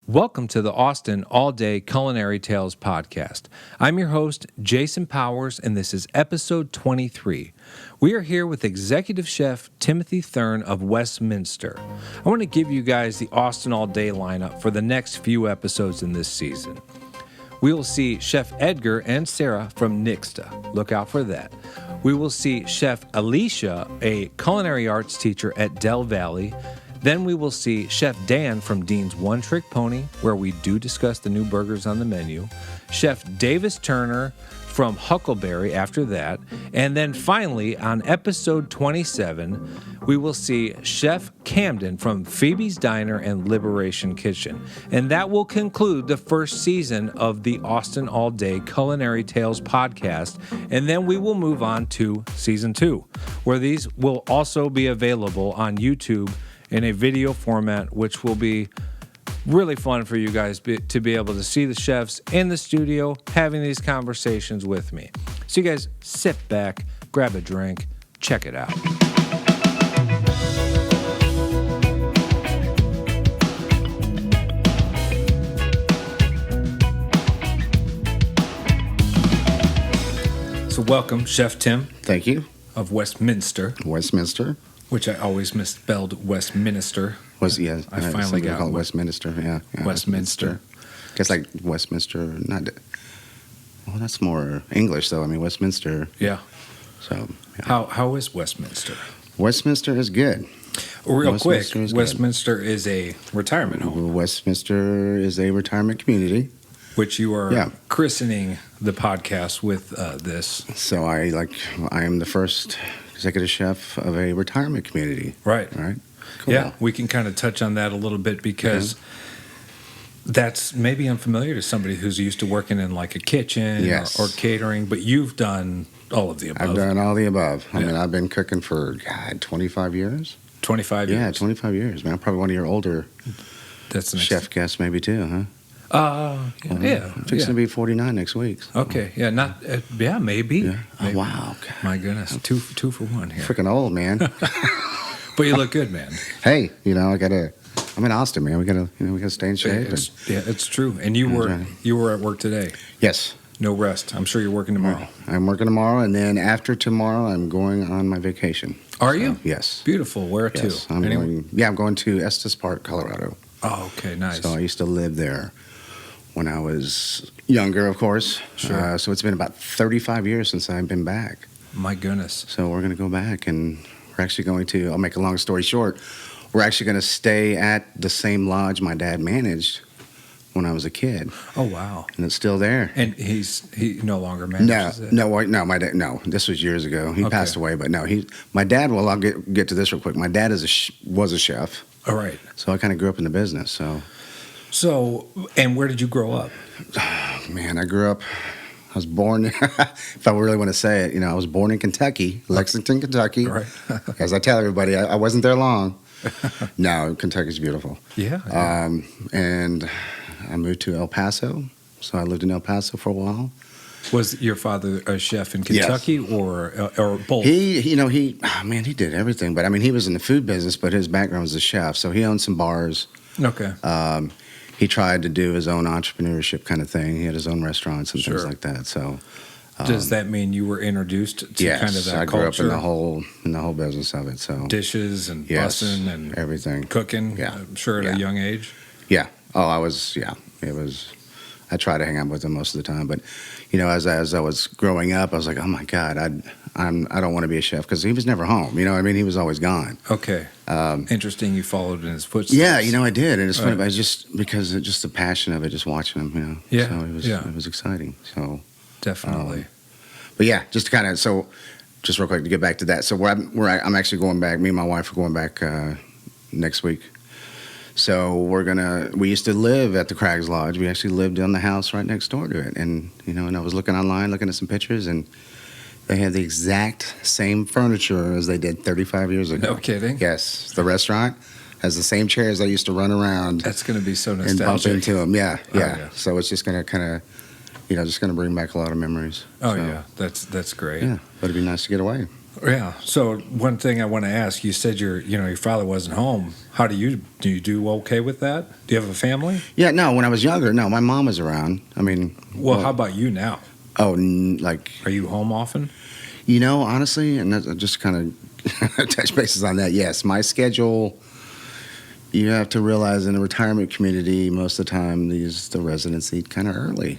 Welcome to the Austin All Day Culinary Tales podcast. I'm your host, Jason Powers, and this is episode 23. We are here with Executive Chef Timothy Thurn of Westminster. I want to give you guys the Austin All Day lineup for the next few episodes in this season. We will see Chef Edgar and Sarah from Nixta. Look out for that. We will see Chef Alicia, a culinary arts teacher at Del Valley. Then we will see Chef Dan from Dean's One Trick Pony, where we do discuss the new burgers on the menu. Chef Davis Turner from Huckleberry after that. And then finally, on episode 27, we will see Chef Camden from Phoebe's Diner and Liberation Kitchen. And that will conclude the first season of the Austin All Day Culinary Tales podcast. And then we will move on to season 2, where these will also be available on YouTube in a video format, which will be really fun for you guys to be able to see the chefs in the studio having these conversations with me. So you guys sit back, grab a drink, check it out. So welcome, Chef Tim. Thank you. Of Westminster. Westminster. Which I always misspelled Westminster. I finally got called Westminster. Yeah, Westminster. Guess like Westminster. That's more English though. I mean Westminster. Yeah. So yeah. How is Westminster? Westminster is good. Real quick, Westminster is a retirement home. Westminster is a retirement community, which you are christening the podcast with this. So I am the first executive chef of a retirement community. Right. Cool. Yeah, we can kind of touch on that a little bit because that's maybe unfamiliar to somebody who's used to working in like a kitchen or catering, but you've done all of the above. I've done all the above. I mean, I've been cooking for, 25 years. 25 years? Yeah, 25 years, man. I'm probably one of your older chef guests maybe too, huh? I'm fixing to be 49 next week. So. Okay, maybe. Yeah. Maybe. Oh, wow. God. My goodness, two for one here. Freaking old, man. But you look good, man. Hey, I'm in Austin, man. We gotta stay in shape. It's true. And you were at work today. Yes. No rest. I'm sure you're working tomorrow. I'm working tomorrow, and then after tomorrow, I'm going on my vacation. Are you? Yes. Beautiful. Where to? I'm going to Estes Park, Colorado. Oh, okay, nice. So I used to live there when I was younger, of course. Sure. So it's been about 35 years since I've been back. My goodness. So we're going to go back, and we're actually going to, I'll make a long story short, we're actually going to stay at the same lodge my dad managed when I was a kid. Oh, wow. And it's still there. And he no longer manages it? No, my dad, no. This was years ago. He passed away, but no, my dad, well, I'll get to this real quick. My dad was a chef. All right. So I kind of grew up in the business, So, and where did you grow up? Man, I was born, if I really want to say it, I was born in Kentucky, Lexington, Kentucky. Right. As I tell everybody, I wasn't there long. No, Kentucky's beautiful. Yeah. And I moved to El Paso, so I lived in El Paso for a while. Was your father a chef in Kentucky or both? He did everything. But, I mean, he was in the food business, but his background was a chef. So he owned some bars. Okay. He tried to do his own entrepreneurship kind of thing. He had his own restaurants and things like that. So, does that mean you were introduced to kind of that I grew culture? up in the whole business of it. So dishes and bussing and everything, cooking. Yeah, I'm sure at a young age. Yeah. Oh, I was. Yeah, it was. I tried to hang out with him most of the time, but as I was growing up, I was like, oh my God, I don't want to be a chef because he was never home. He was always gone. Okay. Interesting. You followed in his footsteps. Yeah, I did, and it's funny. But it's just because just the passion of it, just watching him. Yeah. So it was exciting. So definitely. But yeah, just to kind of just real quick to get back to that. So I'm actually going back. Me and my wife are going back next week. So we used to live at the Crags Lodge. We actually lived in the house right next door to it. And, and I was looking online, looking at some pictures, and they had the exact same furniture as they did 35 years ago. No kidding? Yes. The restaurant has the same chairs I used to run around. That's going to be so nostalgic. And bump into them. Yeah. Oh, yeah. So it's just going to kind of, just going to bring back a lot of memories. Oh, yeah. That's great. Yeah. But it'd be nice to get away. Yeah. So one thing I want to ask, you said your father wasn't home. How do you do okay with that? Do you have a family? Yeah, no, when I was younger, no, my mom was around. I mean, Well, how about you now? oh, like, Are you home often? honestly, and that, just kind of touch bases on that. Yes, my schedule. You have to realize in a retirement community, most of the time, the residents eat kind of early.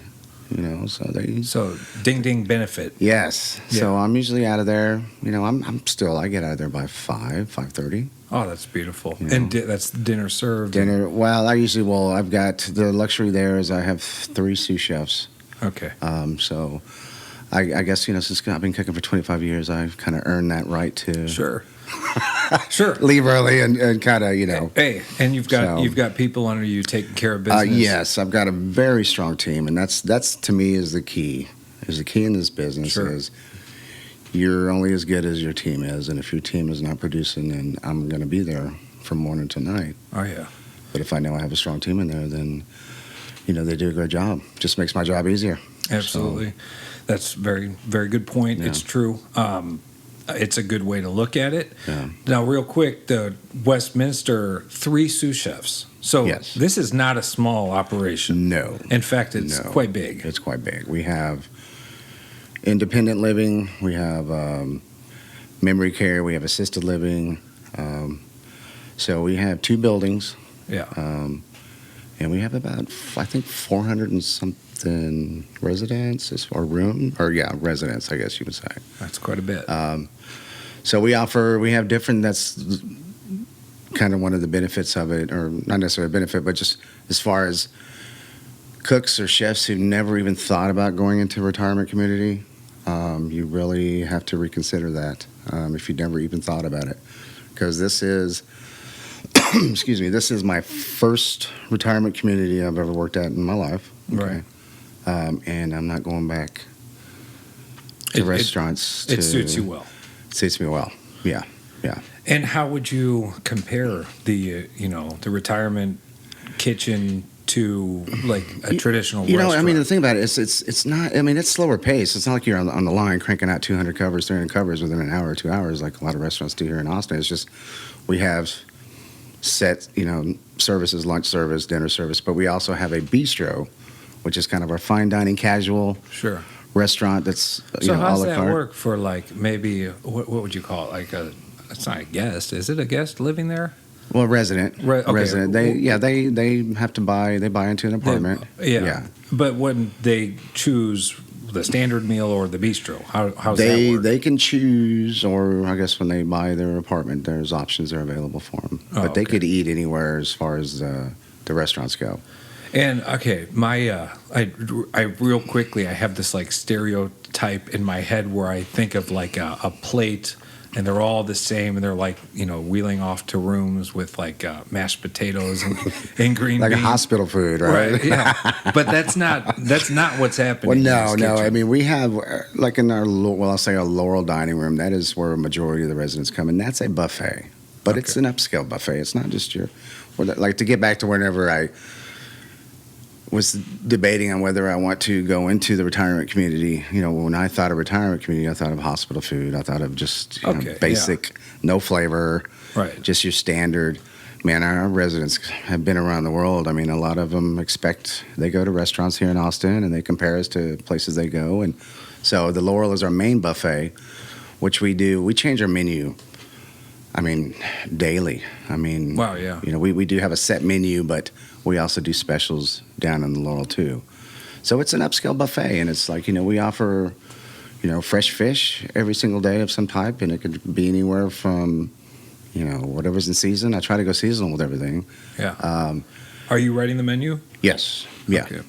So Ding ding benefit. yes. Yeah. So I'm usually out of there. I get out of there by 5:30. Oh, that's beautiful. You know. And that's dinner served. Dinner. Well, I've got the luxury there is I have 3 sous chefs. Okay. So I guess since I've been cooking for 25 years, I've kind of earned that right to Sure. Sure. leave early and kind of Hey, and you've So- got people under you taking care of business. Yes, I've got a very strong team, and that's to me is the key. Is the key in this business Sure. is you're only as good as your team is, and if your team is not producing, then I'm going to be there from morning to night. Oh yeah. But if I know I have a strong team in there, then they do a great job. Just makes my job easier. Absolutely. That's very, very good point. Yeah. It's true. It's a good way to look at it. Yeah. Now, real quick, the Westminster 3 sous chefs. So Yes. this is not a small operation. No, In fact, it's No. quite big. it's quite big. We have independent living. We have memory care. We have assisted living. So we have 2 buildings. Yeah. And we have about, I think, 400 and something residents residents, I guess you would say. That's quite a bit. So we have different, that's kind of one of the benefits of it, or not necessarily a benefit, but just as far as cooks or chefs who've never even thought about going into a retirement community, you really have to reconsider that if you've never even thought about it. Because this is, excuse me, this is my first retirement community I've ever worked at in my life. Right. And I'm not going back to restaurants. It suits you well. Suits me well. Yeah. And how would you compare the retirement kitchen to like a traditional restaurant? The thing about it is it's not, it's slower pace. It's not like you're on the line cranking out 200 covers, 300 covers within an hour or 2 hours like a lot of restaurants do here in Austin. It's just we have set, services, lunch service, dinner service, but we also have a bistro, which is kind of our fine dining casual Sure. restaurant that's So how a does la that carte. work for like maybe what would you call it? It's not a guest. Is it a guest living there? Well, resident. Okay. Resident. They have to buy into an apartment. Yeah. But when they choose the standard meal or the bistro, how's that work? They can choose, or I guess when they buy their apartment, there's options that are available for them. Oh, But they okay. could eat anywhere as far as the restaurants go. And okay, I real quickly, I have this like stereotype in my head where I think of like a plate, and they're all the same, and they're like wheeling off to rooms with like mashed potatoes and green Like beans. a hospital food, right? Right, yeah. But that's not what's happening. Well, in no. this kitchen. We have like in our I'll say our Laurel dining room. That is where a majority of the residents come, and that's a buffet. But it's an upscale buffet. It's not just like to get back to whenever I was debating on whether I want to go into the retirement community. When I thought of retirement community, I thought of hospital food. I thought of just basic, no flavor, Right. just your standard. Man, our residents have been around the world. A lot of them they go to restaurants here in Austin and they compare us to places they go. And so the Laurel is our main buffet, which we do. We change our menu, daily. Wow, yeah. We do have a set menu, but we also do specials down in the Laurel too. So it's an upscale buffet, and it's like, we offer, fresh fish every single day of some type, and it could be anywhere from, whatever's in season. I try to go seasonal with everything. Yeah. Are you writing the menu? Yes. Yeah. Okay.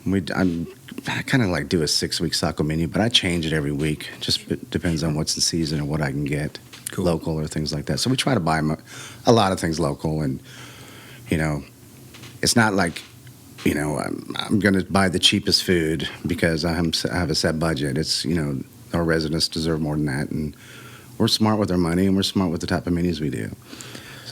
I kind of like do a 6-week cycle menu, but I change it every week. Just depends on what's in season and what I can get Cool. local or things like that. So we try to buy a lot of things local, and, it's not like, I'm going to buy the cheapest food because I have a set budget. It's, our residents deserve more than that, and we're smart with our money, and we're smart with the type of menus we do.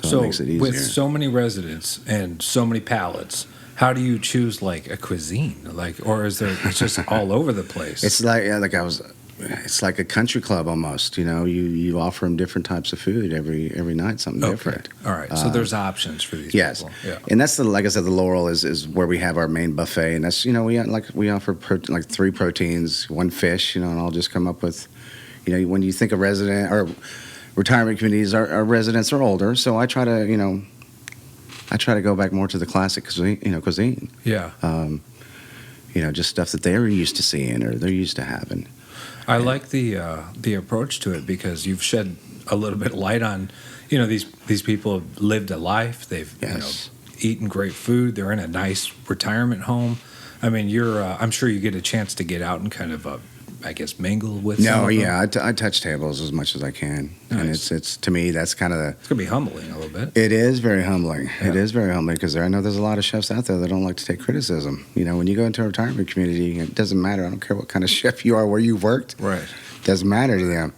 So it makes it easier. With so many residents and so many palates, how do you choose like a cuisine? Like, or is there? It's just all over the place. It's like I was it's like a country club almost. You offer them different types of food every night, something different. All right. So there's options for these Yes. people. Yeah. And that's like I said, the Laurel is where we have our main buffet, and that's we offer 3 proteins, 1 fish, and I'll just come up with, when you think of resident or retirement communities, our residents are older, so I try to go back more to the classic cuisine. Yeah. Just stuff that they're used to seeing or they're used to having. I like the approach to it because you've shed a little bit of light on, these people have lived a life. They've eaten great food. They're in a nice retirement home. I mean, I'm sure you get a chance to get out and kind of mingle with. I touch tables as much as I can, nice. And it's to me that's kind of it's gonna be humbling a little bit. It is very humbling. Yeah. It is very humbling because I know there's a lot of chefs out there that don't like to take criticism. When you go into a retirement community, it doesn't matter. I don't care what kind of chef you are, where you've worked. Right. It doesn't matter to them.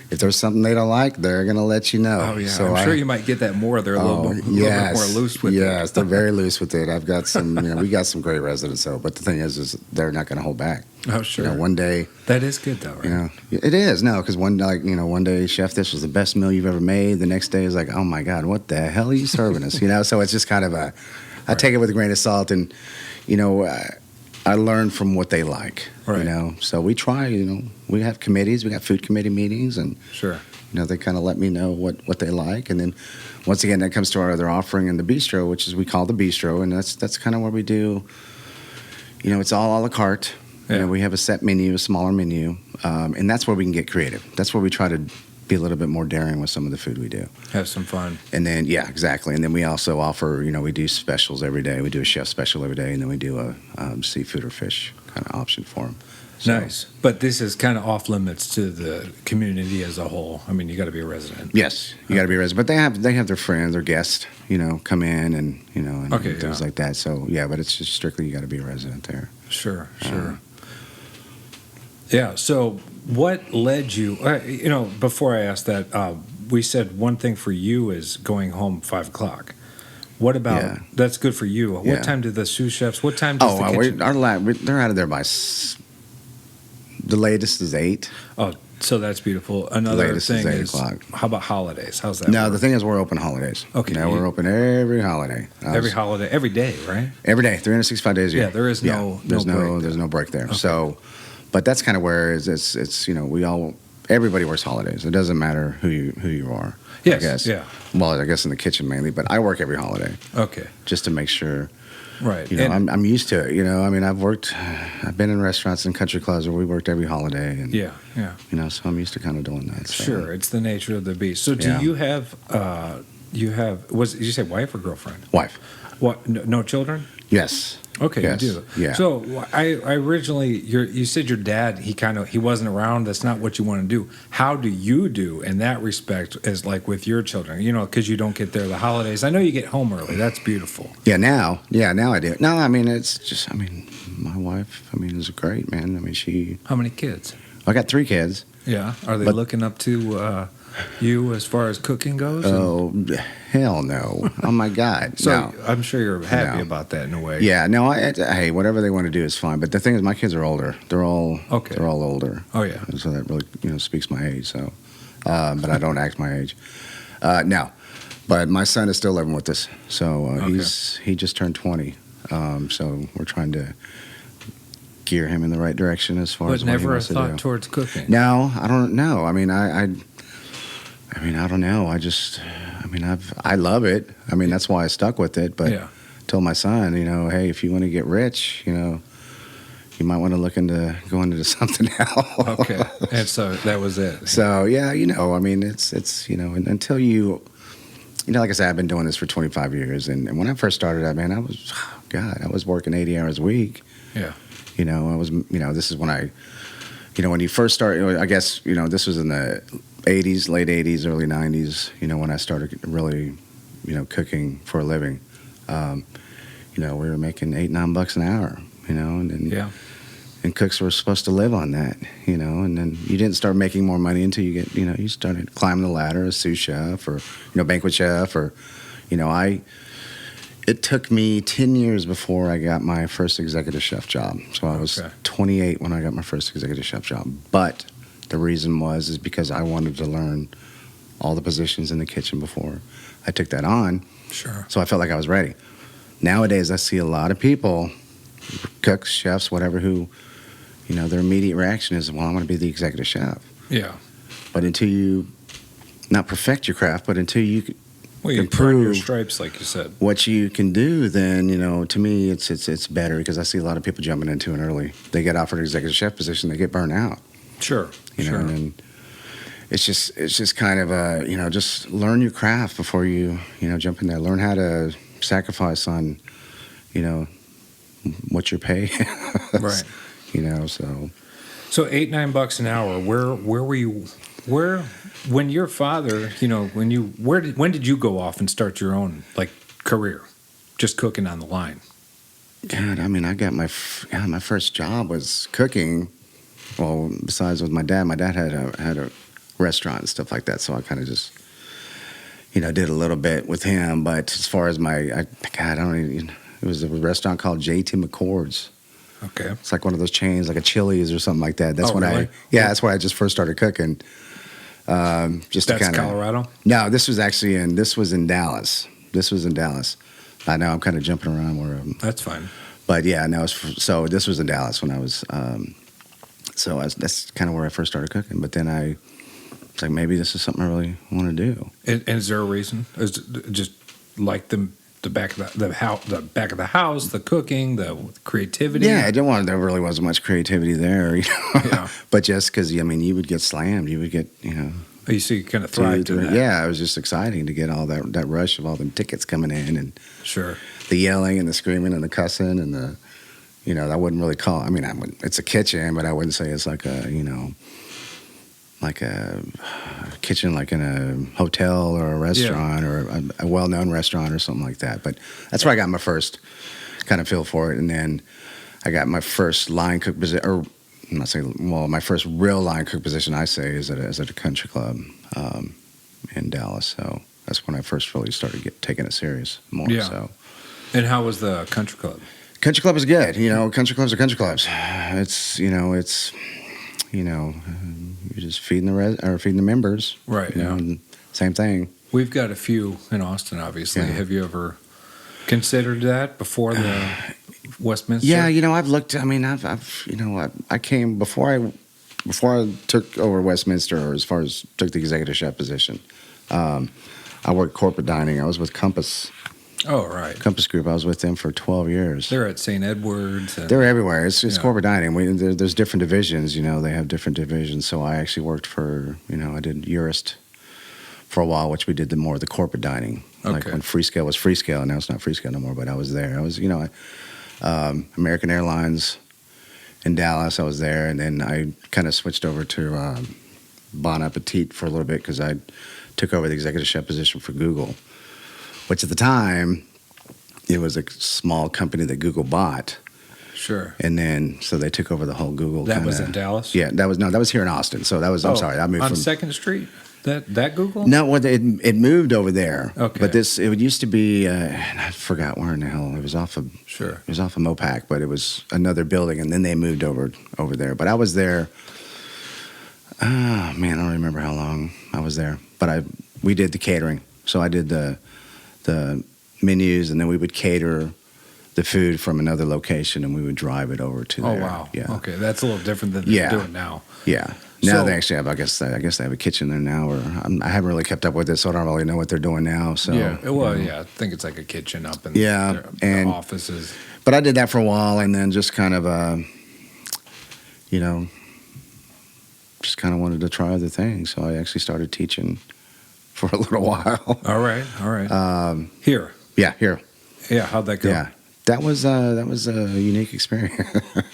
If there's something they don't like, they're going to let you know. Oh, yeah. So I'm sure you might get that more. They're a little bit more loose with it. Yes, they're very loose with it. I've got some, we got some great residents, though. But the thing is they're not going to hold back. Oh, sure. One day. That is good, though, right? It is. No, because one day, chef, this was the best meal you've ever made. The next day is like, oh, my God, what the hell are you serving us? So it's just kind of I take it with a grain of salt. And, I learn from what they like, right. So we try, we have committees, we got food committee meetings, and sure, they kind of let me know what they like, and then once again that comes to our other offering in the bistro, which is we call the bistro, and that's kind of where we do, it's all a la carte. Yeah. We have a set menu, a smaller menu, and that's where we can get creative. That's where we try to be a little bit more daring with some of the food we do. Have some fun. And then, yeah, exactly. And then we also offer, we do specials every day. We do a chef special every day, and then we do a seafood or fish kind of option for them. So, nice. But this is kind of off limits to the community as a whole. I mean, you got to be a resident. Yes, you got to be a resident. But they have their friends, their guests, come in and, and things like that. So, yeah, but it's just strictly you got to be a resident there. Sure. Yeah, so what led you, before I asked that, we said one thing for you is going home 5 o'clock. What about, that's good for you. What time do the sous chefs, what time does the kitchen? They're out of there by, the latest is 8. Oh, so that's beautiful. Another thing is, how about holidays? How's that work? The thing is we're open holidays. Okay. We're open every holiday. Every holiday, every day, right? Every day, 365 days a year. Yeah, there is no break. There's no break there. Okay. So, but that's kind of where it's everybody works holidays. It doesn't matter who you are. Yes. I guess. Yeah. Well, I guess in the kitchen mainly, but I work every holiday. Okay. Just to make sure. Right. I'm used to it. I've been in restaurants and country clubs where we worked every holiday. And, yeah. So I'm used to kind of doing that. So. Sure. It's the nature of the beast. So do you have, did you say wife or girlfriend? Wife. What? No children? Yes. Okay, yes. you do. Yeah. So I originally, you said your dad, he wasn't around. That's not what you want to do. How do you do in that respect as like with your children? Because you don't get there the holidays. I know you get home early. That's beautiful. Yeah, now I do. No, it's just, my wife, is great, man. She... How many kids? I got 3 kids. Yeah. Are they looking up to you as far as cooking goes? Oh, hell no. Oh, my God. So no. I'm sure you're happy about that in a way. Yeah, no, hey, whatever they want to do is fine. But the thing is, my kids are older. They're all older. Oh, yeah. So that really, speaks my age. So, but I don't act my age. No, but my son is still living with us. So he just turned 20. So we're trying to gear him in the right direction as far as what he wants to do. But never a thought towards cooking? No, I don't know. I don't know. I love it. That's why I stuck with it. But told my son, hey, if you want to get rich, you might want to look into going into something else. Okay. And so that was it. So, yeah, it's until you, like I said, I've been doing this for 25 years. And when I first started out, man, I was working 80 hours a week. Yeah. This is when when you first start, I guess, this was in the 80s, late 80s, early 90s, when I started really, cooking for a living. We were making $8-9 an hour, and cooks were supposed to live on that, and then you didn't start making more money until you get, you started climbing the ladder as sous chef or, banquet chef or, it took me 10 years before I got my first executive chef job. So I was 28 when I got my first executive chef job. But the reason is because I wanted to learn all the positions in the kitchen before I took that on. Sure. So I felt like I was ready. Nowadays, I see a lot of people, cooks, chefs, whatever, who, their immediate reaction is, well, I'm going to be the executive chef. Yeah. But until you, not perfect your craft, but until you you can prove your prove stripes, like you said. what you can do, then, to me, it's better, because I see a lot of people jumping into it early. They get offered an executive chef position, they get burned out. Sure. Sure. And it's just kind of just learn your craft before you jump in there. Learn how to sacrifice on what you're paid. Right. So $8-9 an hour. Where were you? When your father, when did you go off and start your own career, just cooking on the line? God, I got my first job was cooking. Well, besides with my dad had a restaurant and stuff like that, so I kind of just did a little bit with him. But as far as it was a restaurant called JT McCord's. Okay. It's like one of those chains, like a Chili's or something like that. That's really? That's where I just first started cooking. That's Colorado? No, this was in Dallas. I know I'm kind of jumping around where. That's fine. But yeah, no, so this was in Dallas when I was. That's kind of where I first started cooking. But then it's like, maybe this is something I really want to do. And is there a reason? Is it just like the back of the back of the house, the cooking, the creativity? Yeah, there really wasn't much creativity there, Yeah. But just because you would get slammed, you would get You see, you kind of thrived in that. Yeah, it was just exciting to get all that rush of all the tickets coming in, and Sure. the yelling and the screaming and the cussing and the I wouldn't really call. It's a kitchen, but I wouldn't say it's like a like a kitchen like in a hotel or a restaurant or a well-known restaurant or something like that. But that's where I got my first kind of feel for it. And then I got my first line cook position, or I'm not saying, well, my first real line cook position, I say, is at a country club in Dallas. So that's when I first really started taking it serious more. Yeah. So. And how was the country club? Country club is good. Country clubs are country clubs. You're just feeding the members. Right. And same thing. We've got a few in Austin, obviously. Yeah. Have you ever considered that before the Westminster? Yeah, I've looked. I came before I took over Westminster, or as far as took the executive chef position. I worked corporate dining. I was with Compass. Oh, right. Compass Group. I was with them for 12 years. They're at St. Edward's. They're everywhere. It's corporate dining. There's different divisions. They have different divisions. So I actually worked for, I did Urist for a while, which we did more of the corporate dining. Okay. Like when Freescale was Freescale, and now it's not Freescale no more, but I was there. I was, American Airlines in Dallas, I was there. And then I kind of switched over to Bon Appetit for a little bit, because I took over the executive chef position for Google, which at the time, it was a small company that Google bought. Sure. And then, so they took over the whole Google. That was in Dallas? Yeah, that was here in Austin. So that was, I'm sorry, I moved on from. 2nd Street? That Google? No, well, it moved over there. Okay. But it used to be, I forgot where in the hell, it was off of. Sure. It was off of Mopac, but it was another building, and then they moved over there. But I was there, I don't remember how long I was there. But we did the catering. So I did the menus, and then we would cater the food from another location, and we would drive it over to there. Oh, wow. Yeah. Okay, that's a little different than they're doing now. Yeah. Now they actually have, I guess they have a kitchen there now, or I haven't really kept up with it, so I don't really know what they're doing now. So yeah, well, I think it's like a kitchen up in the offices. But I did that for a while, and then just kind of, just kind of wanted to try other things. So I actually started teaching for a little while. All right. Here. Yeah, here. Yeah, how'd that go? Yeah, that was a unique experience.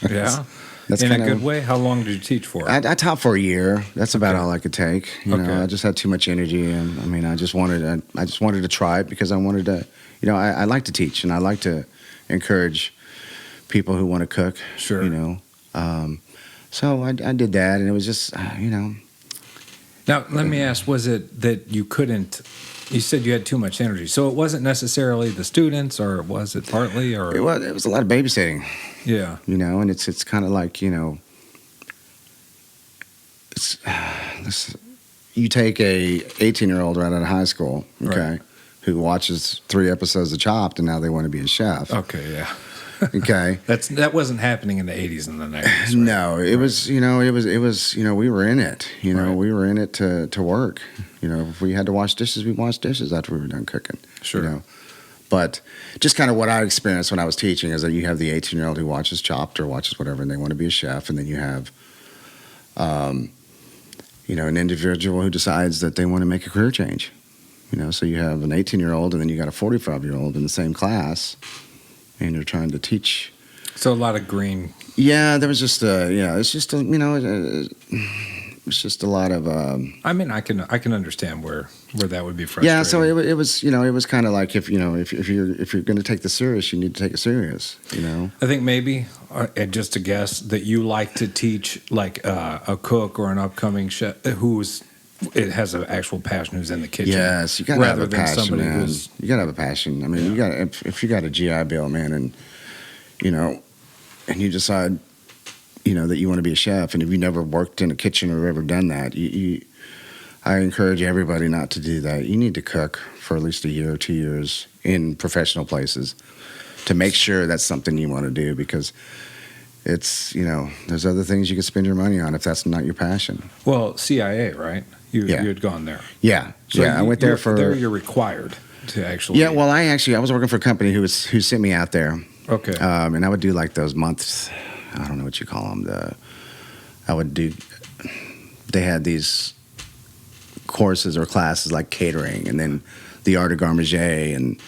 Yeah. That's in a good way? How long did you teach for? I taught for a year. That's about all I could take. You Okay. know, I just had too much energy, and I just wanted to try it, because I wanted to. I like to teach, and I like to encourage people who want to cook. Sure. So I did that, and it was just Now, let me ask, was it that you couldn't, you said you had too much energy, so it wasn't necessarily the students, or was it partly, or? It was a lot of babysitting. Yeah. And it's kind of like, you take a 18-year-old right out of high school, okay, Right. who watches 3 episodes of Chopped, and now they want to be a chef. Okay, yeah. Okay. That wasn't happening in the 80s and the 90s. Right? No, it was, we were in it. Right. We were in it to work. If we had to wash dishes, we washed dishes after we were done cooking. Sure. But just kind of what I experienced when I was teaching is that you have the 18-year-old who watches Chopped or watches whatever, and they want to be a chef, and then you have, an individual who decides that they want to make a career change. So you have an 18-year-old, and then you got a 45-year-old in the same class, and you're trying to teach. So a lot of green. Yeah, there was just it's just it's just a lot of. I mean, I can understand where that would be frustrating. Yeah, so it was kind of like if you're going to take this serious, you need to take it serious. I think maybe, and just to guess, that you like to teach like a cook or an upcoming chef it has an actual passion who's in the kitchen. Yes, you got to have a passion, somebody man. who's. You got to have a passion. I mean, you got if you got a GI Bill, man, and and you decide, that you want to be a chef, and if you never worked in a kitchen or ever done that, I encourage everybody not to do that. You need to cook for at least a year or 2 years in professional places to make sure that's something you want to do, because it's, there's other things you could spend your money on if that's not your passion. Well, CIA, right? You Yeah. had gone there. Yeah. So I went there for. There you're required to actually. Yeah, well, I was working for a company who sent me out there. Okay. And I would do like those months. I don't know what you call them. They had these courses or classes like catering, and then the art of garmager and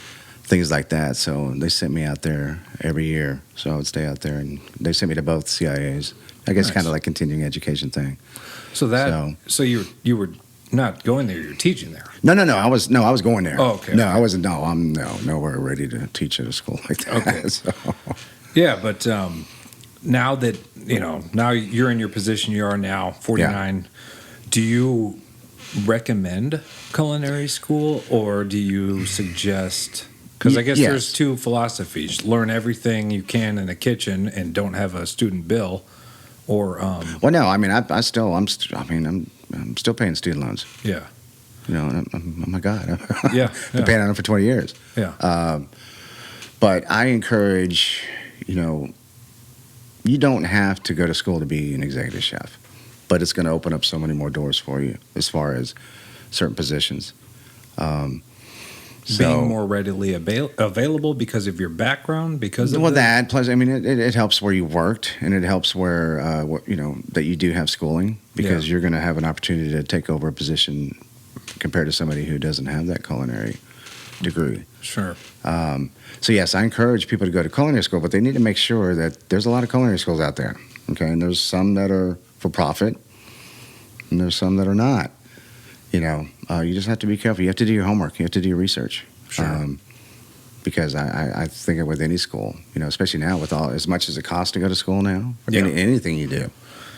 things like that. So they sent me out there every year. So I would stay out there, and they sent me to both CIAs. I guess Nice. kind of like continuing education thing. So you were not going there. You were teaching there. No. I was going there. Oh, okay. No, I wasn't. No, I'm nowhere ready to teach at a school like that. Okay. So. Yeah, but now that now you're in your position you are now, 49. Do you recommend culinary school, or do you suggest? Because I guess Yes. there's two philosophies: learn everything you can in the kitchen and don't have a student bill, or Well, no, I mean, I'm still paying student loans. yeah, Oh my God, yeah, been paying on them for 20 years. yeah, But I encourage, you don't have to go to school to be an executive chef, but it's going to open up so many more doors for you as far as certain positions. being more readily available because of your background, because of that plus, I mean, it helps where you worked, and it helps where that you do have schooling, because you're going to have an opportunity to take over a position compared to somebody who doesn't have that culinary degree. Sure. So yes, I encourage people to go to culinary school, but they need to make sure that there's a lot of culinary schools out there. Okay, and there's some that are for profit, and there's some that are not. You just have to be careful. You have to do your homework. You have to do your research. Sure. Because I think with any school, especially now with as much as it costs to go to school now, Yeah. anything you do.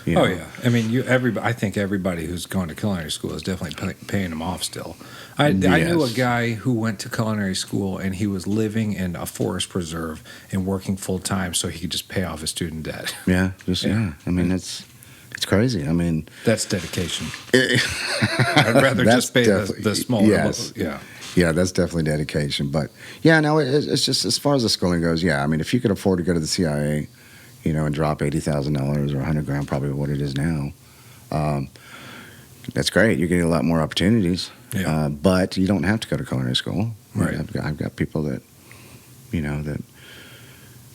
Oh yeah, I mean, I think everybody who's going to culinary school is definitely paying them off still. I knew a guy who went to culinary school, and he was living in a forest preserve and working full time so he could just pay off his student debt. Yeah, Yeah. I mean, it's crazy. I mean, That's dedication. I'd rather just pay the small. Yes. Yeah. Yeah, that's definitely dedication. But yeah, no, it's just as far as the schooling goes. Yeah, I mean, if you could afford to go to the CIA, and drop $80,000 or $100,000, probably what it is now, that's great. You're getting a lot more opportunities. Yeah. But you don't have to go to culinary school. Right. I've got people that, that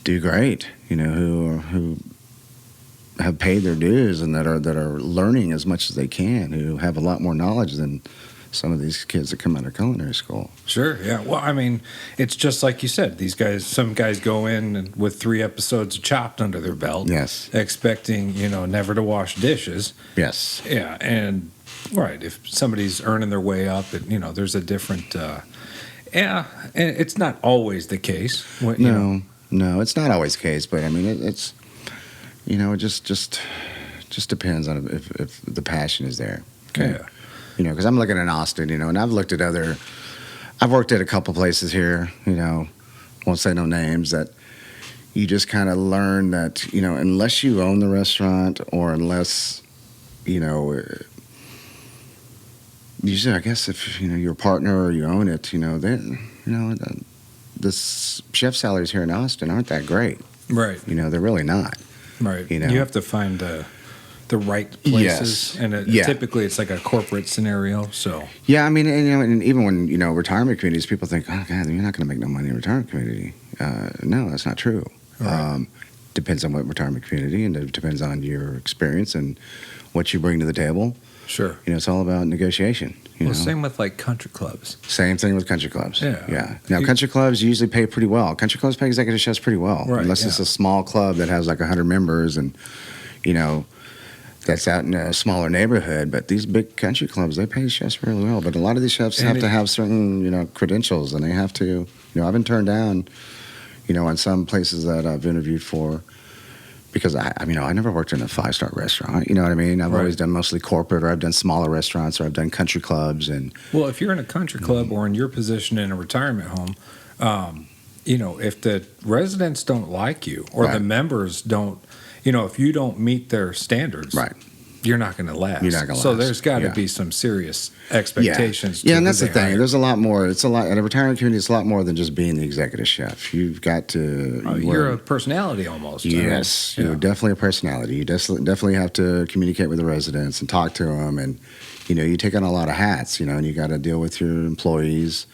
do great. Who have paid their dues and that are learning as much as they can. Who have a lot more knowledge than some of these kids that come out of culinary school. Sure. Yeah. Well, I mean, it's just like you said. Some guys go in with 3 episodes of Chopped under their belt. Yes. Expecting never to wash dishes. Yes. Yeah, and right, if somebody's earning their way up, there's a different. And it's not always the case. No, it's not always the case. But I mean, it's it just depends on if the passion is there. Okay. Yeah. Because I'm looking at Austin, and I've looked at I've worked at a couple places here, won't say no names, that you just kind of learn that, unless you own the restaurant or unless usually, I guess if you're a partner or you own it, the chef salaries here in Austin aren't that great. Right. They're really not. Right. You have to find the right places, Yes. and typically it's like a corporate scenario. So yeah, I mean, and even when retirement communities, people think, oh God, you're not going to make no money in a retirement community. No, that's not true. Right. Depends on what retirement community, and it depends on your experience and what you bring to the table. Sure. It's all about negotiation. Same with like country clubs. Same thing with country clubs. Yeah. Now, country clubs usually pay pretty well. Country clubs pay executive chefs pretty well, right, unless it's a small club that has like 100 members and that's out in a smaller neighborhood. But these big country clubs, they pay chefs really well. But a lot of these chefs have to have certain credentials, and they have to. I've been turned down, on some places that I've interviewed for. Because I never worked in a 5-star restaurant. You know what I mean? I've always done mostly corporate, or I've done smaller restaurants, or I've done country clubs. And well, if you're in a country club or in your position in a retirement home, if the residents don't like you or the members don't, if you don't meet their standards, right, you're not going to last. You're not going to so last. there's got to be some serious expectations. Yeah, and that's the thing. Hire. There's a lot more. It's a lot at a retirement community. It's a lot more than just being the executive chef. You've got to. You're a personality almost. Yes, you're definitely a personality. You definitely have to communicate with the residents and talk to them, and you take on a lot of hats. And you got to deal with your employees.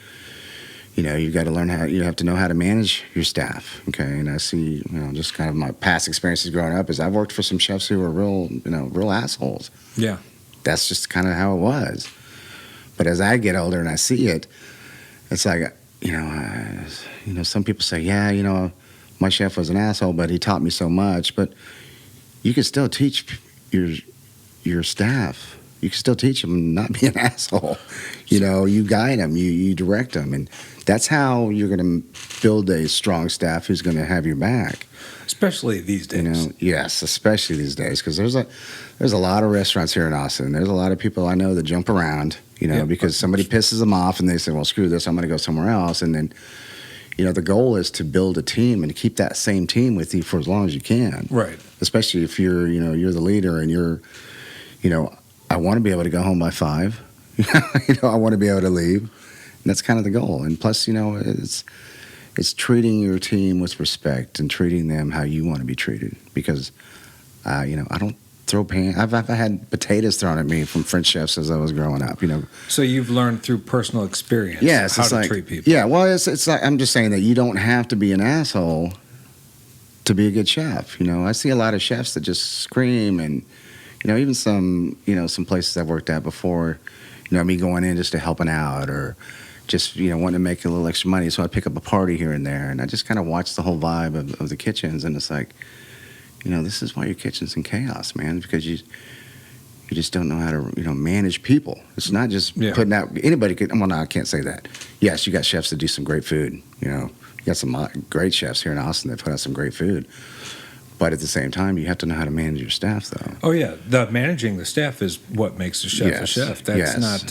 You've got to learn how. You have to know how to manage your staff. Okay, and I see. Just kind of my past experiences growing up is I've worked for some chefs who were real assholes. Yeah. That's just kind of how it was. But as I get older and I see it, it's like, some people say, yeah, my chef was an asshole, but he taught me so much. But you can still teach your staff. You can still teach them not be an asshole. You guide them, you direct them. And that's how you're going to build a strong staff who's going to have your back. Especially these days. Yes, especially these days, because there's a lot of restaurants here in Austin. There's a lot of people I know that jump around, because somebody pisses them off and they say, well, screw this, I'm going to go somewhere else. And then, the goal is to build a team and to keep that same team with you for as long as you can. Right. Especially if you're the leader and you're, I want to be able to go home by 5. I want to be able to leave. And that's kind of the goal. And plus, it's treating your team with respect and treating them how you want to be treated. Because, I don't throw pan. I've had potatoes thrown at me from French chefs as I was growing up. So you've learned through personal experience how to treat people. Yeah, well, it's like I'm just saying that you don't have to be an asshole to be a good chef. I see a lot of chefs that just scream, and even some places I've worked at before. Me going in just to helping out or just wanting to make a little extra money, so I pick up a party here and there, and I just kind of watch the whole vibe of the kitchens, and it's like, this is why your kitchen's in chaos, man, because you just don't know how to manage people. It's not just putting out anybody could. Well, no, I can't say that. Yes, you got chefs that do some great food. You got some great chefs here in Austin that put out some great food. But at the same time, you have to know how to manage your staff, though. Oh yeah, managing the staff is what makes a chef a chef. That's not.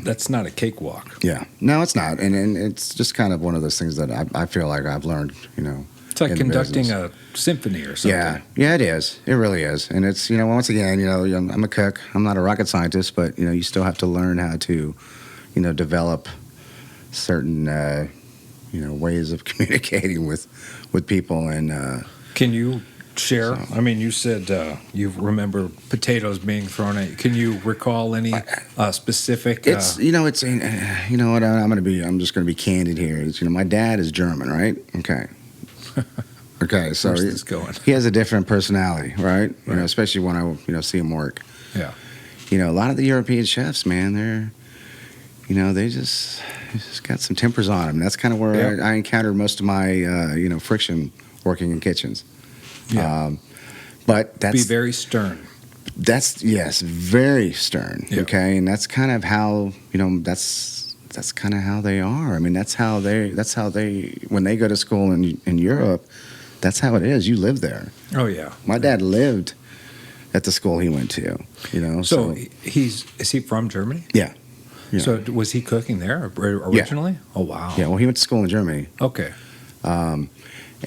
That's not a cakewalk. Yeah, no, it's not, and it's just kind of one of those things that I feel like I've learned. It's like conducting a symphony or something. Yeah, it is. It really is, and it's once again, I'm a cook. I'm not a rocket scientist, but you still have to learn how to, develop certain ways of communicating with people and. Can you share? I mean, you said you remember potatoes being thrown at you. Can you recall any specific? It's it's what I'm just gonna be candid here. It's, my dad is German, right? Okay, so where's this going? He has a different personality, right? Especially when I see him work. Yeah. A lot of the European chefs, man, they're they just got some tempers on them. That's kind of where I encountered most of my friction. Working in kitchens, but that's be very stern. That's very stern. Yeah. Okay, and that's kind of how that's kind of how they are. I mean, that's how they when they go to school in Europe, that's how it is. You live there. Oh yeah, my dad lived at the school he went to. So is he from Germany? Yeah. So was he cooking there originally? Yeah. Oh wow. Yeah. Well, he went to school in Germany. Okay.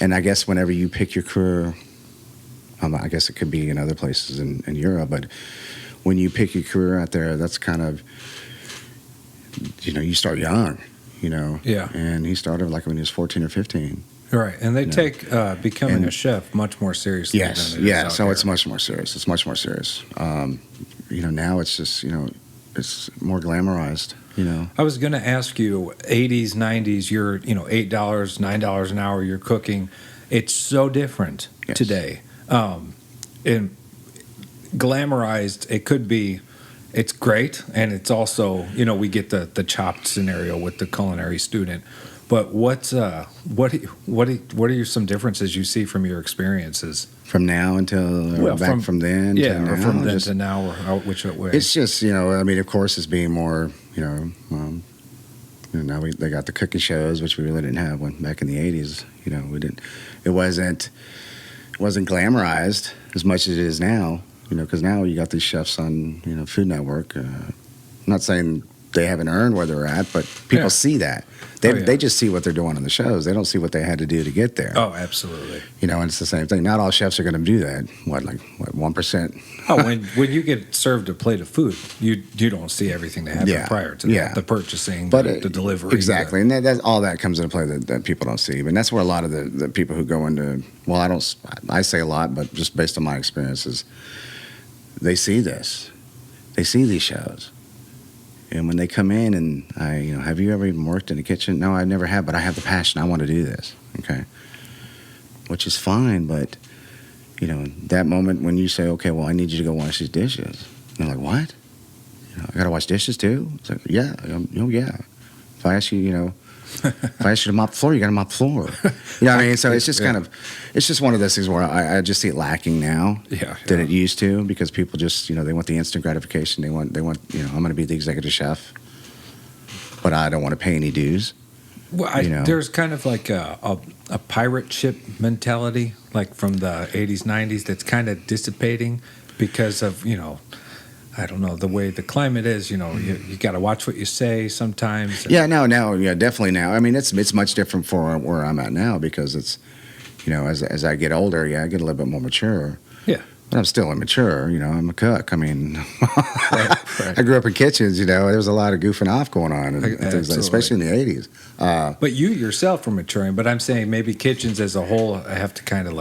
And I guess whenever you pick your career, I guess it could be in other places in Europe, but when you pick your career out there, that's kind of, you start young, Yeah. And he started like when he was 14 or 15. Right, and they take becoming a chef much more seriously. Yes, than it is out so here. it's much more serious. It's much more serious. Now it's just, it's more glamorized, I was going to ask you, 80s, 90s, you're, $8, $9 an hour, you're cooking. It's so different Yes. today. And glamorized, it could be, it's great, and it's also, we get the chopped scenario with the culinary student. But what are some differences you see from your experiences? From now until from then to now. Or from then to now, or which way? It's just, of course, it's being more, now they got the cooking shows, which we really didn't have back in the 80s. It wasn't glamorized as much as it is now, because now you got these chefs on, Food Network. I'm not saying they haven't earned where they're at, but people see that. They just see what they're doing on the shows. They don't see what they had to do to get there. Oh, absolutely. And it's the same thing. Not all chefs are going to do that. What 1%? Oh, when you get served a plate of food, you don't see everything that happened prior to that, the purchasing, the delivery. Exactly, and that's all that comes into play that people don't see. And that's where a lot of the people who go into, I say a lot, but just based on my experiences, they see this. They see these shows. And when they come in and have you ever even worked in a kitchen? No, I never have, but I have the passion. I want to do this. Okay. Which is fine, but, that moment when you say, okay, well, I need you to go wash these dishes. And they're like, what? I got to wash dishes too? It's like, yeah. Yeah. If I ask you, if I ask you to mop the floor, you got to mop the floor. You know what I mean? So it's just it's just one of those things where I just see it lacking now than it used to, because people just, they want the instant gratification. They want, I'm going to be the executive chef, but I don't want to pay any dues. Well, there's kind of like a pirate ship mentality, like from the 80s, 90s, that's kind of dissipating because of, I don't know, the way the climate is, you got to watch what you say sometimes. Yeah, definitely now. I mean, it's much different for where I'm at now, because it's, as I get older, I get a little bit more mature. Yeah. But I'm still immature, I'm a cook. I mean, right. I grew up in kitchens, there was a lot of goofing off going on, and things like, especially in the 80s. But you yourself are maturing, but I'm saying maybe kitchens as a whole have to kind of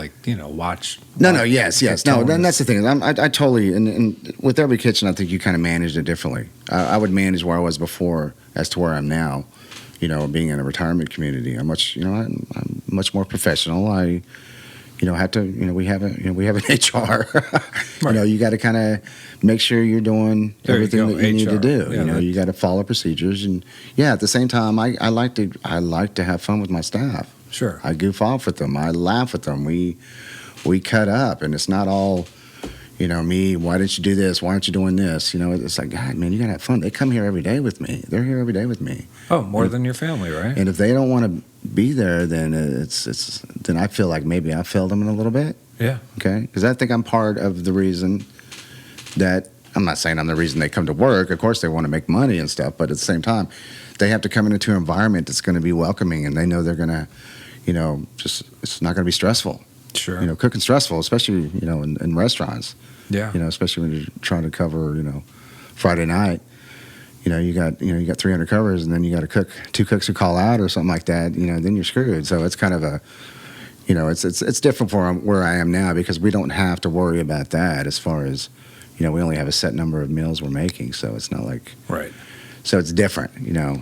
watch. Yes. No, then that's the thing. I totally, and with every kitchen, I think you kind of managed it differently. I would manage where I was before as to where I'm now, being in a retirement community. I'm much more professional. I have to, we have an HR. Right. You got to kind of make sure you're doing everything that you need to do. Yeah, you got to follow procedures, and at the same time, I like to have fun with my staff. Sure. I goof off with them. I laugh with them. We cut up, and it's not all, me. Why didn't you do this? Why aren't you doing this? It's like, God, man, you gotta have fun. They come here every day with me. They're here every day with me. Oh, more than your family, right? And if they don't want to be there, then then I feel like maybe I failed them in a little bit. Yeah. Okay. Because I think I'm part of the reason that, I'm not saying I'm the reason they come to work. Of course, they want to make money and stuff, but at the same time, they have to come into an environment that's going to be welcoming, and they know they're going to, it's not going to be stressful. Sure. Cooking's stressful, especially, in restaurants. Yeah. Especially when you're trying to cover, Friday night. You got 300 covers, and then you got to cook 2 cooks who call out or something like that. Then you're screwed. So it's kind of a, it's different for where I am now, because we don't have to worry about that as far as, we only have a set number of meals we're making, so it's not like right. So it's different,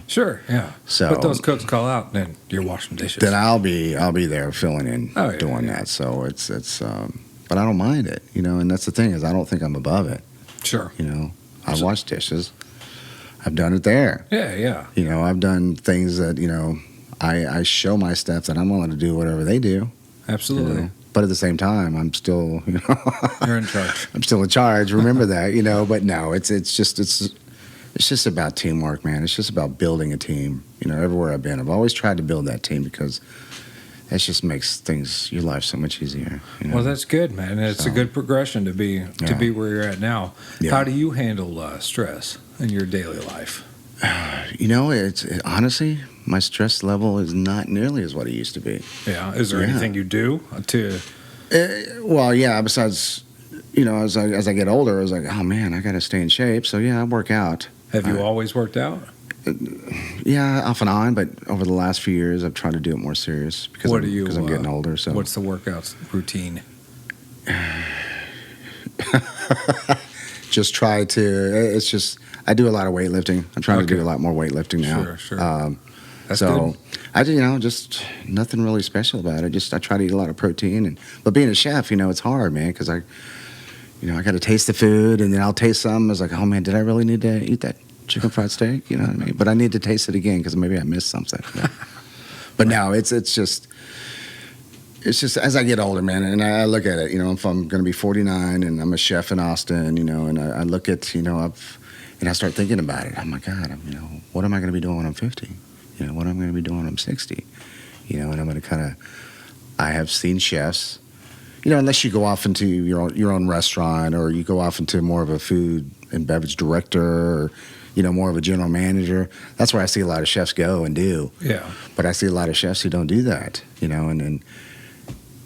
Sure, yeah. So, but those cooks call out, then you're washing dishes. Then I'll be there filling in, doing that. So it's but I don't mind it, and that's the thing, is I don't think I'm above it. Sure. I wash dishes. I've done it there. Yeah. I've done things that, I show my staff that I'm willing to do whatever they do. Absolutely. But at the same time, I'm still, You're in charge. I'm still in charge. Remember that, But no, it's just about teamwork, man. It's just about building a team. Everywhere I've been, I've always tried to build that team, because that just makes your life so much easier. Well, that's good, man. It's a good progression to be where you're at now. Yeah. How do you handle stress in your daily life? Honestly, my stress level is not nearly as what it used to be. Yeah. Is there anything you do to Well, yeah. Besides, as I get older, I was like, oh man, I got to stay in shape. So yeah, I work out. Have you always worked out? Yeah, off and on, but over the last few years, I've tried to do it more serious because I'm getting older. So what's the workout routine? Just try to. It's just I do a lot of weightlifting. I'm trying to do a lot more weightlifting now. Sure. That's so good. I do, just nothing really special about it. Just I try to eat a lot of protein, but being a chef, it's hard, man, because I got to taste the food, and then I'll taste some. I was like, oh man, did I really need to eat that chicken fried steak? You know what I mean? But I need to taste it again because maybe I missed something. But no, it's just as I get older, man, and I look at it, if I'm going to be 49 and I'm a chef in Austin, and I look at, and I start thinking about it. Oh my God, what am I going to be doing when I'm 50? What am I going to be doing when I'm 60? And I'm going to I have seen chefs, unless you go off into your own restaurant or you go off into more of a food and beverage director or, more of a general manager. That's where I see a lot of chefs go and do. Yeah. But I see a lot of chefs who don't do that, and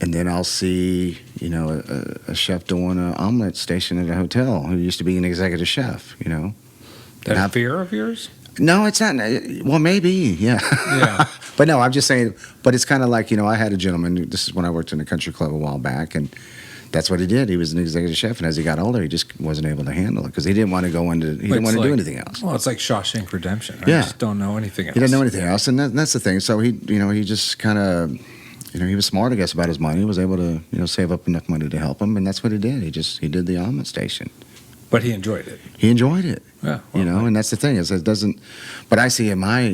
then I'll see, a chef doing an omelet station at a hotel who used to be an executive chef, That a fear of yours? No, it's not. Well, maybe, yeah. Yeah. But no, I'm just saying, but it's kind of like, I had a gentleman, this is when I worked in a country club a while back, and that's what he did. He was an executive chef, and as he got older, he just wasn't able to handle it because he didn't want to didn't want to do anything else. Well, it's like Shawshank Redemption. I Yeah. just don't know anything else. He didn't know anything else, and that's the thing. So he just kind of, he was smart, I guess, about his money. He was able to, save up enough money to help him, and that's what he did. He did the omelet station. But he enjoyed it. He enjoyed it. Yeah. And that's the thing is it doesn't. But I see in my,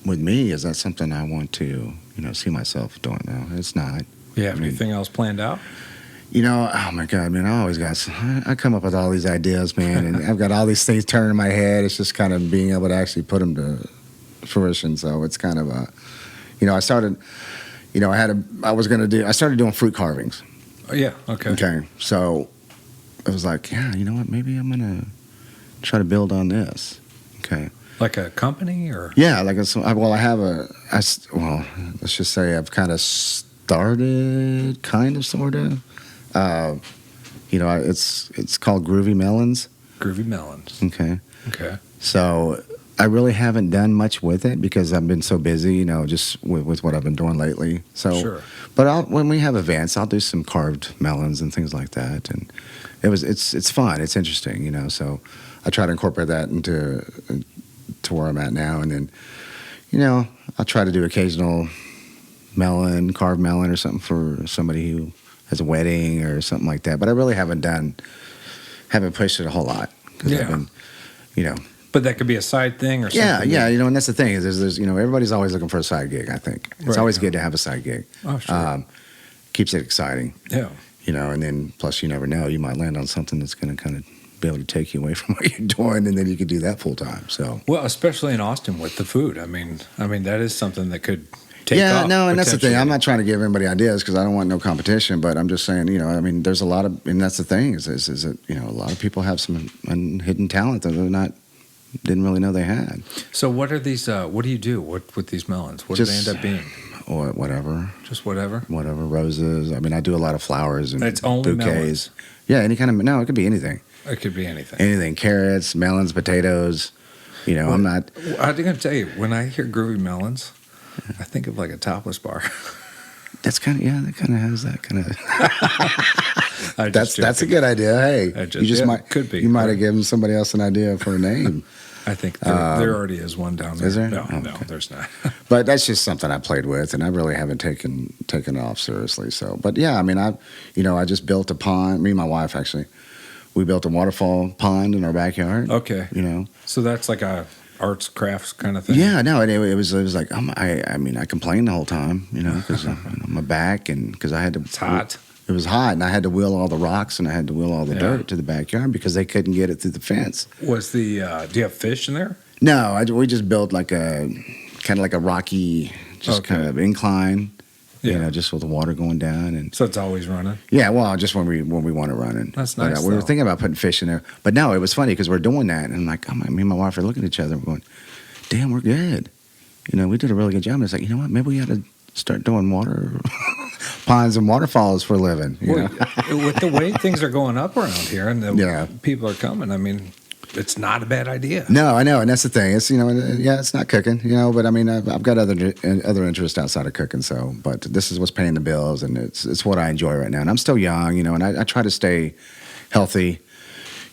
with me, is that something I want to, see myself doing now? It's not. You have anything else planned out? Oh my God, man! I come up with all these ideas, man, and I've got all these things turning in my head. It's just kind of being able to actually put them to fruition. So it's kind of I started, I started doing fruit carvings. Oh, yeah. Okay. Okay. So I was like, yeah, you know what? Maybe I'm gonna try to build on this. Okay. Like a company or? Yeah, let's just say I've kind of started, kind of, sort of. It's called Groovy Melons. Groovy Melons. Okay. Okay. So I really haven't done much with it because I've been so busy, just with what I've been doing lately. So, sure. But when we have events, I'll do some carved melons and things like that, and it's fun, it's interesting, So I try to incorporate that into to where I'm at now, and then, I'll try to do occasional carved melon or something for somebody who has a wedding or something like that. But I really haven't pushed it a whole lot. Yeah. I've been, But that could be a side thing or something. Yeah, and that's the thing is there's everybody's always looking for a side gig, I think. It's always good to have a side gig. Oh, sure. Keeps it exciting. Yeah. And then plus you never know, you might land on something that's going to kind of be able to take you away from what you're doing, and then you could do that full time. So well, especially in Austin with the food. I mean that is something that could take off. Yeah, no, and that's the thing. I'm not trying to give everybody ideas because I don't want no competition, but I'm just saying, there's a lot of, and that's the thing is that a lot of people have some hidden talent that didn't really know they had. So what are these? What do you do with these melons? What do they end up being? Or whatever. Just whatever. Whatever, roses. I mean, I do a lot of flowers and it's only bouquets. Melons. Yeah, any kind of. No, it could be anything. It could be anything. Anything. Carrots, melons, potatoes. Well, I'm not. I'm going to tell you, when I hear groovy melons, I think of like a topless bar. That's kind of that kind of has that kind of. That's a good idea. Hey, could be. You might have given somebody else an idea for a name. I think there already is one down there. Is there? No, okay. No, there's not. But that's just something I played with, and I really haven't taken it off seriously. So, but yeah, I mean, I just built a pond. Me and my wife actually, we built a waterfall pond in our backyard. Okay. So that's like a arts crafts kind of thing. Yeah, no, and it was like I complained the whole time, because my back and because I had to. It's hot. It was hot, and I had to wheel all the rocks and I had to wheel all the dirt to the backyard because they couldn't get it through the fence. Was do you have fish in there? No, we just built like a kind of like a rocky, kind of incline. Yeah. Just with the water going down, and so it's always running. Yeah, well, just when we want it running. That's nice. But, we were thinking about putting fish in there, but no, it was funny because we're doing that, and I'm like, me and my wife are looking at each other, and we're going, "Damn, we're good." We did a really good job. And it's like, you know what? Maybe we ought to start doing water ponds and waterfalls for a living. You know? With the way things are going up around here and the people are coming, I mean, it's not a bad idea. No, I know, and that's the thing. It's it's not cooking, but I mean, I've got other interests outside of cooking. So, but this is what's paying the bills, and it's what I enjoy right now. And I'm still young, and I try to stay healthy,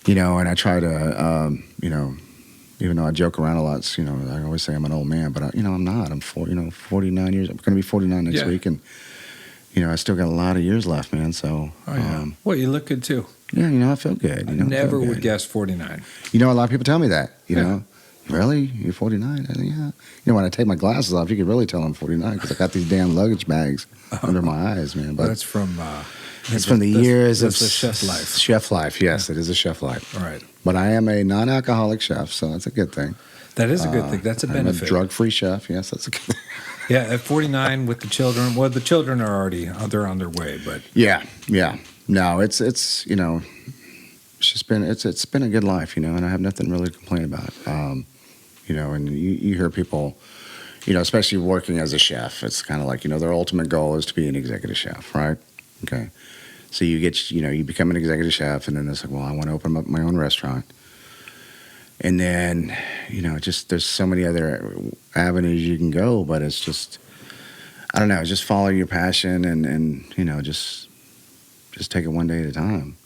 and I try to, even though I joke around a lot, I always say I'm an old man, but I'm not. I'm 49 years. I'm going to be 49 next week, and I still got a lot of years left, man. So, well, you look good too. Yeah, I feel good. I never would guess 49. A lot of people tell me that. You know, really, you're 49? Yeah. When I take my glasses off, you can really tell I'm 49 because I got these damn luggage bags under my eyes, man. But that's from. It's from the years of the chef life. Chef life, yes, it is a chef life. All right. But I am a non-alcoholic chef, so that's a good thing. That is a good thing. That's a benefit. I'm a drug-free chef. Yes, that's a good thing. Yeah, at 49 with the children. Well, the children are already they're on their way, but yeah. No, it's just been it's been a good life, and I have nothing really to complain about. And you hear people, especially working as a chef, it's kind of like their ultimate goal is to be an executive chef, right? Okay, so you get you become an executive chef, and then it's like, well, I want to open up my own restaurant. And then, just there's so many other avenues you can go, but it's just, I don't know, just follow your passion and just take it one day at a time.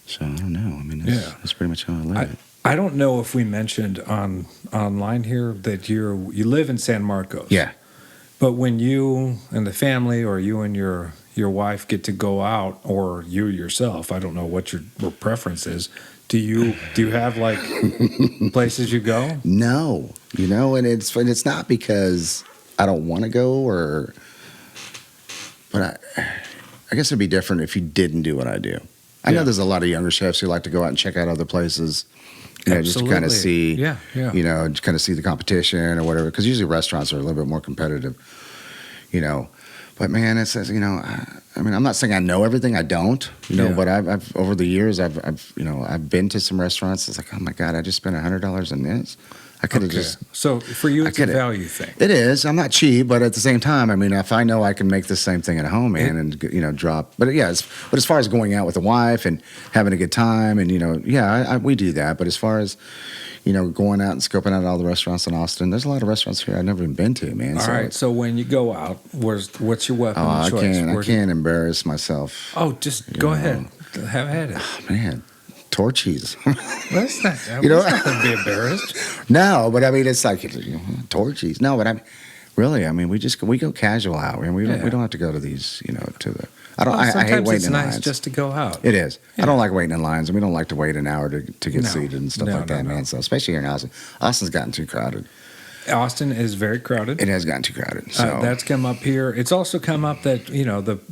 So I don't know. I mean, that's pretty much how I live it. I don't know if we mentioned online here that you live in San Marcos. Yeah. But when you and the family or you and your wife get to go out, or you yourself, I don't know what your preference is, do you have like places you go? No, and it's not because I don't want to go, but I guess it'd be different if you didn't do what I do. I know there's a lot of younger chefs who like to go out and check out other places, just to kind of see, kind of see the competition or whatever. Because usually restaurants are a little bit more competitive, But man, it's I mean, I'm not saying I know everything. I don't, But I've over the years, I've been to some restaurants. It's like, oh my God, I just spent $100 on this. I could have just. So for you, it's a value thing. It is. I'm not cheap, but at the same time, I mean, if I know I can make the same thing at home, man, and drop. But yeah, but as far as going out with the wife and having a good time, and we do that. But as far as going out and scoping out all the restaurants in Austin, there's a lot of restaurants here I've never even been to, man. All right. So when you go out, what's your weapon of choice? I can't embarrass myself. Oh, just go ahead. Have at it. Oh, man. Torchies. That's not. There's nothing to be embarrassed. No, but I mean, it's like Torchies. No, but we go casual out, and we don't have to go to these, to the. I hate waiting in lines. Sometimes it's nice just to go out. It is. Yeah. I don't like waiting in lines, and we don't like to wait an hour to get seated and stuff like that, man. So especially here in Austin, Austin's gotten too crowded. Austin is very crowded. It has gotten too crowded. So that's come up here. It's also come up that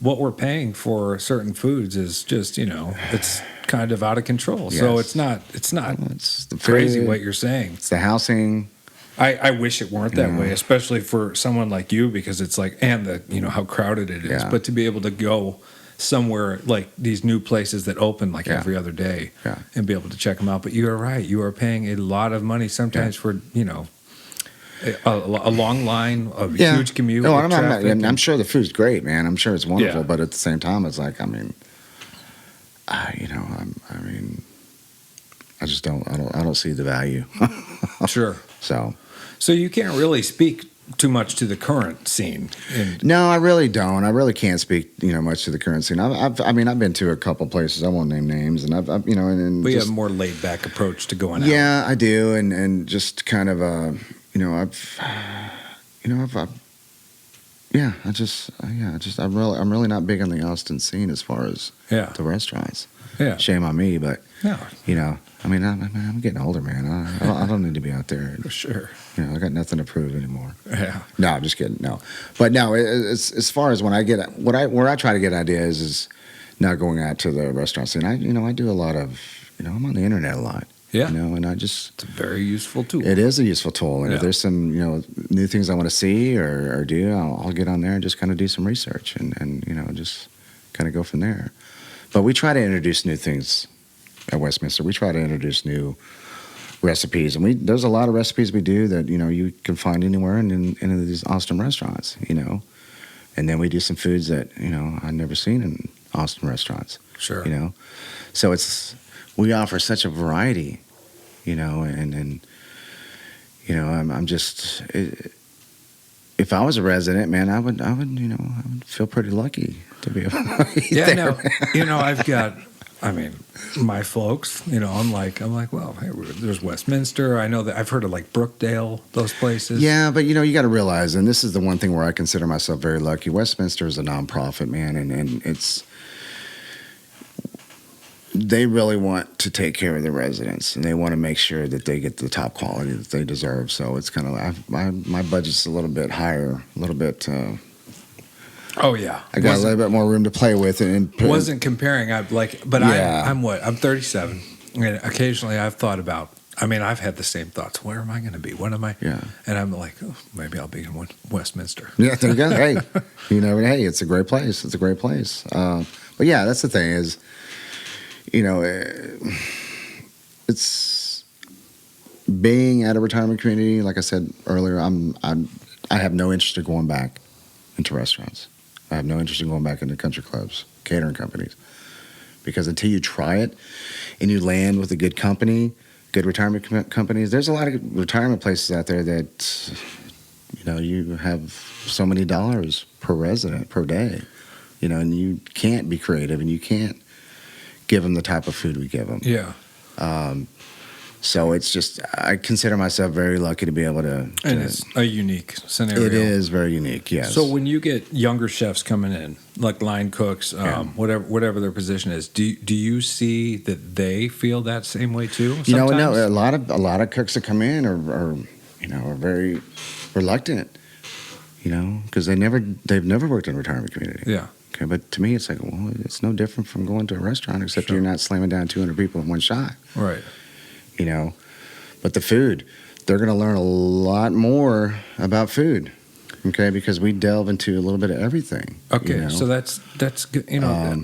what we're paying for certain foods is just it's kind of out of control. Yes. So it's not it's crazy what you're saying. It's the housing. I wish it weren't that way, especially for someone like you, because it's like, and how crowded it is. But to be able to go somewhere like these new places that open like every other day and be able to check them out. But you are right. You are paying a lot of money sometimes for, a long line, a huge commute. No, I'm sure the food's great, man. I'm sure it's wonderful. But at the same time, it's like, I just don't. I don't see the value. Sure. So you can't really speak too much to the current scene. No, I really don't. I really can't speak, much to the current scene. I've been to a couple places. I won't name names, and I've but you have a more laid back approach to going out. Yeah, I do, and just kind of I'm really not big on the Austin scene as far as the restaurants. Yeah, shame on me, but no. I'm getting older, man. I don't need to be out there. For sure. I got nothing to prove anymore. Yeah. No, I'm just kidding. No, but no. As far as when I get where I try to get ideas is not going out to the restaurant scene. I do a lot of I'm on the internet a lot. Yeah. And it's a very useful tool. It is a useful tool, and if there's some new things I want to see or do, I'll get on there and just kind of do some research and just kind of go from there. But we try to introduce new things at Westminster. We try to introduce new recipes, and there's a lot of recipes we do that you can find anywhere in these Austin restaurants, And then we do some foods that, I've never seen in Austin restaurants. Sure. So we offer such a variety, and I'm just, if I was a resident, man, I would feel pretty lucky to be able to eat there. I've got, my folks, I'm like, well, hey, there's Westminster. I know that I've heard of like Brookdale, those places. Yeah, but you got to realize, and this is the one thing where I consider myself very lucky. Westminster is a nonprofit, man, and they really want to take care of the residents, and they want to make sure that they get the top quality that they deserve. So it's kind of my budget's a little bit higher, a little bit. Oh yeah, I got a little bit more room to play with, and wasn't comparing. I'm 37, and occasionally I've thought about. I've had the same thoughts. Where am I going to be? What am I? Yeah. And I'm like, maybe I'll be in Westminster. Yeah, there you go. Hey, hey, it's a great place. It's a great place. But yeah, that's the thing is. It's being at a retirement community. Like I said earlier, I have no interest in going back into restaurants. I have no interest in going back into country clubs, catering companies, because until you try it and you land with a good company, good retirement companies. There's a lot of retirement places out there that you have so many dollars per resident per day, and you can't be creative and you can't give them the type of food we give them. Yeah. So it's just, I consider myself very lucky to be able to. And it's a unique scenario. It is very unique, yes. So when you get younger chefs coming in, like line cooks, whatever their position is, do you see that they feel that same way too? Sometimes? No. A lot of cooks that come in are very reluctant, because they've never worked in a retirement community. Yeah. Okay, but to me, it's like, well, it's no different from going to a restaurant, except you're not slamming down 200 people in one shot. Right. But the food, they're going to learn a lot more about food, okay, because we delve into a little bit of everything. Okay, so that's good.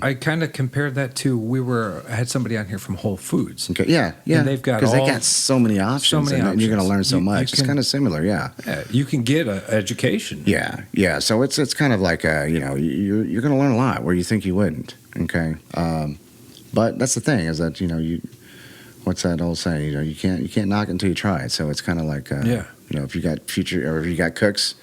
I kind of compared that to I had somebody on here from Whole Foods. Okay, yeah. And they've got because they got so many options. And you're going to learn so much. It's kind of similar, yeah. You can get an education. Yeah. So it's kind of like you're going to learn a lot where you think you wouldn't. Okay, but that's the thing is that what's that old saying? You can't knock it until you try it. So it's kind of like if you got cooks.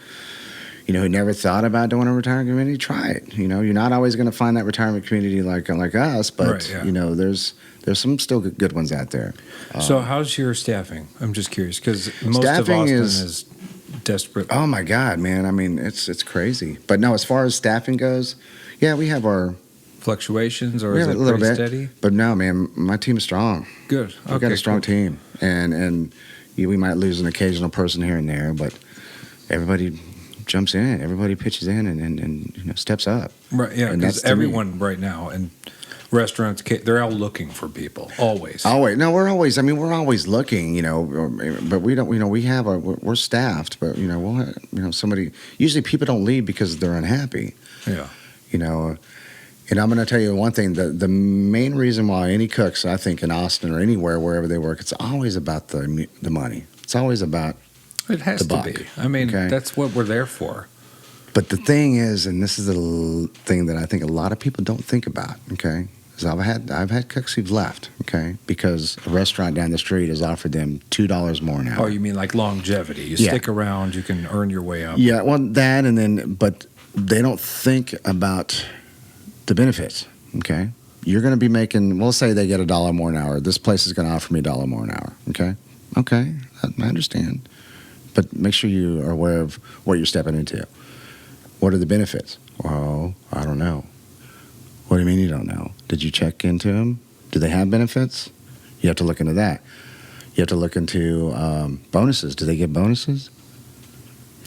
Who never thought about doing a retirement community, try it. You're not always going to find that retirement community like us, but there's some still good ones out there. So how's your staffing? I'm just curious because most of Austin is desperate. Oh my God, man! It's crazy. But no, as far as staffing goes, yeah, we have our fluctuations, or is it a little bit steady? But no, man, my team is strong. Good. We've got a strong team, and we might lose an occasional person here and there, but everybody jumps in, everybody pitches in and steps up. Right, yeah, because everyone right now in restaurants, they're all looking for people, always. No, we're always looking, but we don't, we're staffed, but, we'll have, somebody, usually people don't leave because they're unhappy. Yeah. And I'm going to tell you one thing, the main reason why any cooks, I think, in Austin or anywhere, wherever they work, it's always about the money. It's always about it has to be. That's what we're there for. But the thing is, and this is the thing that I think a lot of people don't think about, okay, is I've had cooks who've left, okay, because a restaurant down the street has offered them $2 more an hour. Oh, you mean like longevity? You stick around, you can earn your way up. Yeah, well, that, and then, but they don't think about the benefits, okay? You're going to be making, we'll say they get $1 more an hour. This place is going to offer me $1 more an hour, okay? Okay, I understand. But make sure you are aware of what you're stepping into. What are the benefits? Well, I don't know. What do you mean you don't know? Did you check into them? Do they have benefits? You have to look into that. You have to look into bonuses. Do they get bonuses?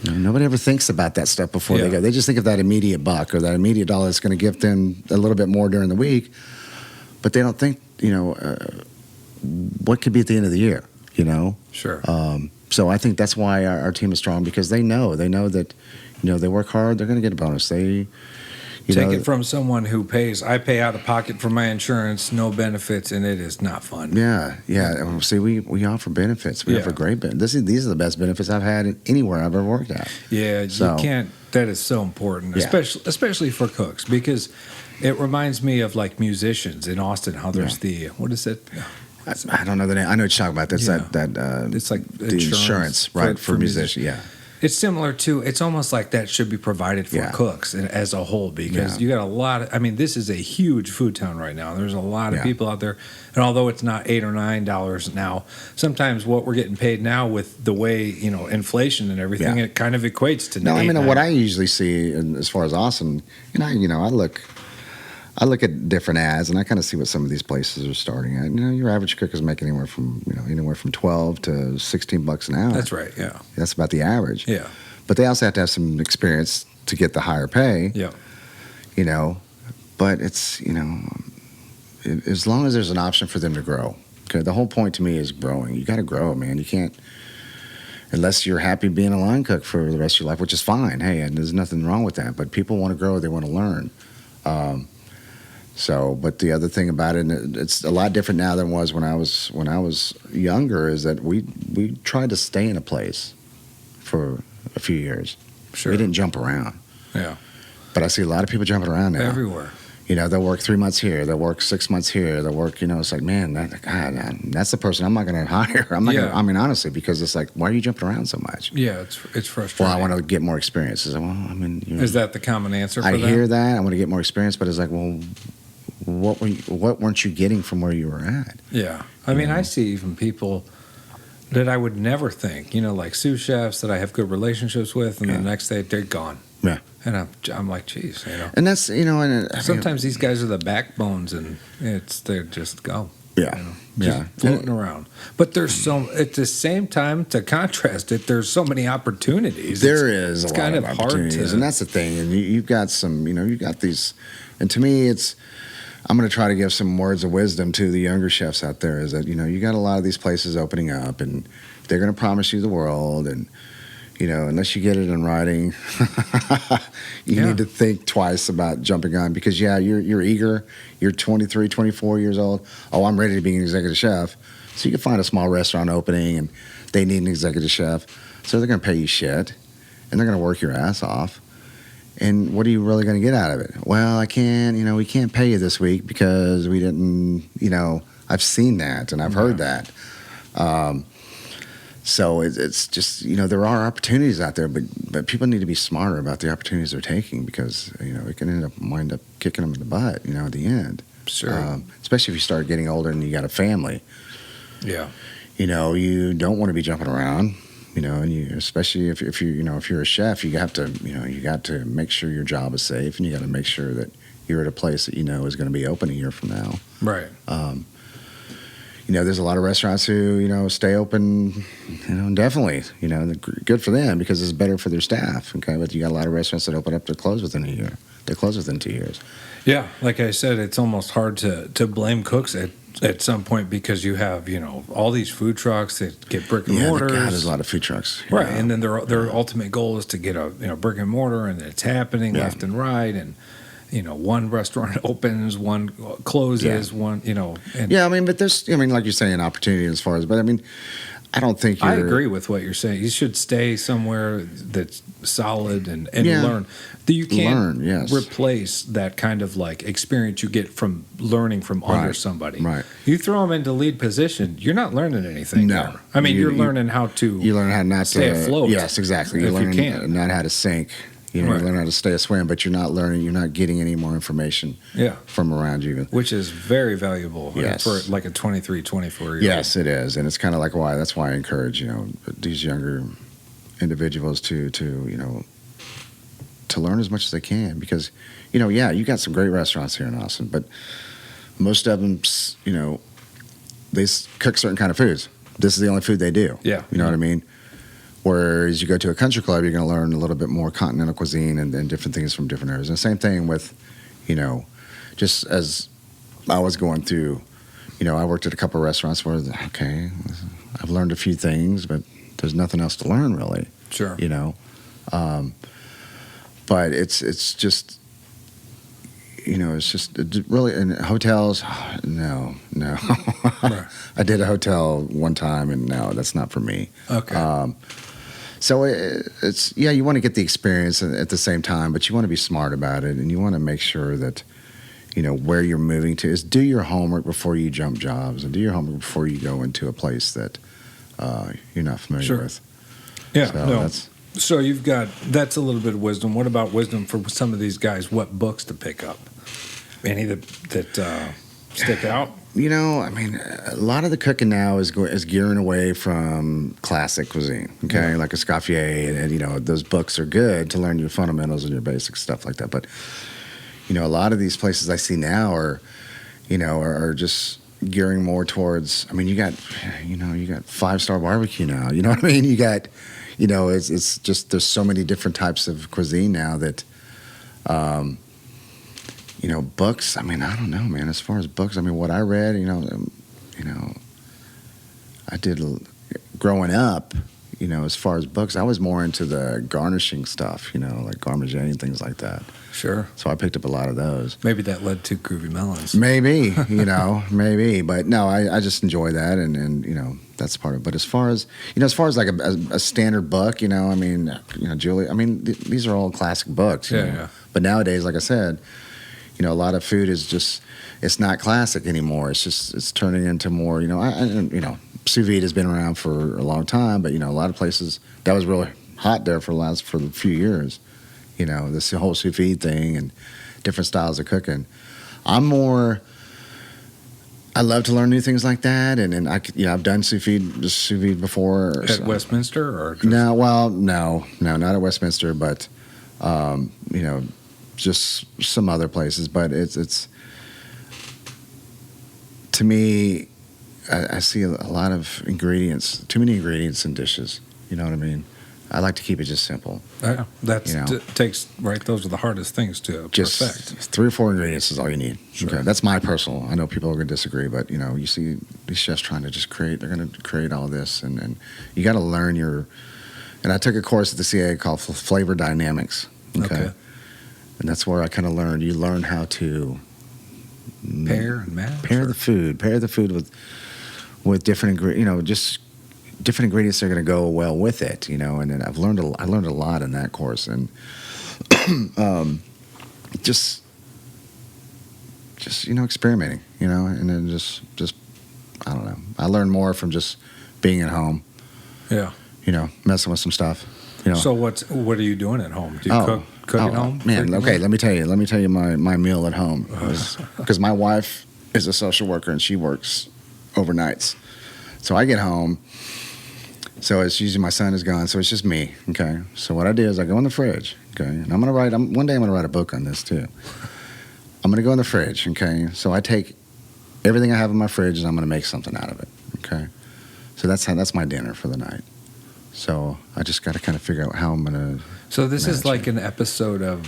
Nobody ever thinks about that stuff before they go. They just think of that immediate buck or that immediate dollar that's going to give them a little bit more during the week. But they don't think, what could be at the end of the year, Sure. So I think that's why our team is strong, because they know that, they work hard, they're going to get a bonus. They Take it from someone who I pay out of pocket for my insurance, no benefits, and it is not fun. Yeah. See, we offer benefits. We offer great benefits. These are the best benefits I've had anywhere I've ever worked at. Yeah, So, you can't. That is so important, especially for cooks, because it reminds me of like musicians in Austin. How there's what is it? I don't know the name. I know what you're talking about. That's It's like the insurance, right, for musicians. Yeah. It's similar to. It's almost like that should be provided for cooks as a whole, because you got a lot of. I mean, this is a huge food town right now. There's a lot of people out there, and although it's not $8 or $9 now, sometimes what we're getting paid now with the way inflation and everything, it kind of equates to. No, I mean what I usually see, as far as Austin, I look at different ads and I kind of see what some of these places are starting at. Your average cook is making anywhere from $12 to $16 an hour. That's right. Yeah. That's about the average. Yeah. But they also have to have some experience to get the higher pay. Yeah. But it's as long as there's an option for them to grow. Okay. The whole point to me is growing. You got to grow, man. You can't, unless you're happy being a line cook for the rest of your life, which is fine. Hey, and there's nothing wrong with that. But people want to grow. They want to learn. But the other thing about it, and it's a lot different now than it was when I was younger, is that we tried to stay in a place for a few years. Sure. We didn't jump around. Yeah. But I see a lot of people jumping around now. Everywhere. They'll work 3 months here. They'll work 6 months here. They'll work, it's like, man, that's the person I'm not going to hire. I'm not gonna, I mean, honestly, because it's like, why are you jumping around so much? Yeah, it's frustrating. Well, I want to get more experience. It's like, well, I mean, is that the common answer for I that? hear that. I want to get more experience, but it's like, well, what weren't you getting from where you were at? Yeah. I mean, I see even people that I would never think, like sous chefs that I have good relationships with, and the next day they're gone. Yeah. And I'm like, geez, And that's, sometimes these guys are the backbones, and they're just go. Yeah. Just floating around. But there's at the same time, to contrast it, there's so many opportunities. There is a lot kind of opportunities. Hard to, and that's the thing. And you've got some, you've got these, and to me, I'm going to try to give some words of wisdom to the younger chefs out there, is that, you got a lot of these places opening up, and they're going to promise you the world, and, unless you get it in writing, you need to think twice about jumping on, because, you're eager. You're 23, 24 years old. Oh, I'm ready to be an executive chef. So you can find a small restaurant opening, and they need an executive chef. So they're going to pay you shit, and they're going to work your ass off. And what are you really going to get out of it? Well, I can't, we can't pay you this week because we didn't, I've seen that and I've heard that. So it's just, there are opportunities out there, but people need to be smarter about the opportunities they're taking, because, it can wind up kicking them in the butt, at the end. Sure. Especially if you start getting older and you got a family. Yeah. You don't want to be jumping around. And especially if you're a chef, you got to make sure your job is safe, and you got to make sure that you're at a place that is going to be open a year from now. Right. There's a lot of restaurants who stay open, indefinitely. Good for them, because it's better for their staff. Okay, but you got a lot of restaurants that open up to close within a year. They close within 2 years. Yeah, like I said, it's almost hard to blame cooks at some point, because you have all these food trucks that get brick and mortars. God, there's a lot of food trucks, right? And then their ultimate goal is to get a brick and mortar, and it's happening left and right, and one restaurant opens, one closes, one and but there's like you're saying, opportunity as far as, but I don't think I agree with what you're saying. You should stay somewhere that's solid and learn. You can't replace that kind of like experience you get from learning from under somebody. Right. You throw them into lead position, you're not learning anything. No. There. I mean, you're learning how to. You learn how not stay to afloat. Yes, exactly. You learn not how to sink. You learn how to stay swim, but you're not learning. You're not getting any more information. From around you, which is very valuable. For like a 23, 24-year-old. Yes, it is, and it's kind of like that's why I encourage these younger individuals to learn as much as they can, because you got some great restaurants here in Austin, but most of them they cook certain kind of foods. This is the only food they do. Yeah, you know what I mean. Whereas you go to a country club, you're going to learn a little bit more continental cuisine and different things from different areas. And the same thing with, just as I was going through, I worked at a couple of restaurants where, okay, I've learned a few things, but there's nothing else to learn really. Sure. But it's just, it's just really in hotels. No. Right. I did a hotel one time, and no, that's not for me. Okay. So it's you want to get the experience at the same time, but you want to be smart about it, and you want to make sure that where you're moving to is do your homework before you jump jobs, and do your homework before you go into a place that you're not familiar with. Yeah. So So that's a little bit of wisdom. What about wisdom for some of these guys? What books to pick up? Any that stick out? I mean, a lot of the cooking now is gearing away from classic cuisine, okay? Yeah. Like Escoffier, and those books are good to learn your fundamentals and your basic stuff like that. But, a lot of these places I see now are just gearing more towards, I mean, you got 5-star barbecue now, you know what I mean? You got, it's just, there's so many different types of cuisine now that, books. I mean, I don't know, man. As far as books, I mean, what I read, I did growing up. As far as books, I was more into the garnishing stuff. Like Parmesan and things like that. Sure. So I picked up a lot of those. Maybe that led to Groovy Melons. Maybe, maybe. But no, I just enjoy that, and that's part of it. But as far as like a standard book, I mean, Julie, I mean, these are all classic books. Yeah. But nowadays, like I said. A lot of food is just, it's not classic anymore. It's turning into more, sous vide has been around for a long time, but, a lot of places, that was really hot there for a few years, this whole sous vide thing and different styles of cooking. I love to learn new things like that, and I've done sous vide before. At Westminster or? No, not at Westminster, but, just some other places, but it's to me, I see a lot of ingredients, too many ingredients in dishes. You know what I mean? I like to keep it just simple. Yeah, takes right. Those are the hardest things to just perfect. 3 or 4 ingredients is all you need. Sure. Okay, that's my personal. I know people are going to disagree, but you see these chefs trying to just create. They're going to create all this, and you got to learn your. And I took a course at the CA called Flavor Dynamics. Okay. And that's where I kind of learned. You learn how to pair and mash. Pair the food with different ingredients. Just different ingredients that are going to go well with it. And then I learned a lot in that course, and just experimenting. And then just I don't know. I learned more from just being at home. Yeah. Messing with some stuff. So what are you doing at home? Do you cook at home? Man, okay, let me tell you my meal at home. Because my wife is a social worker and she works overnights. So I get home. So it's usually my son is gone, so it's just me. Okay. So what I do is I go in the fridge. Okay. And one day I'm gonna write a book on this too. I'm gonna go in the fridge, okay? So I take everything I have in my fridge and I'm gonna make something out of it. Okay. So that's my dinner for the night. So I just got to kind of figure out how I'm going to. So this is like an episode of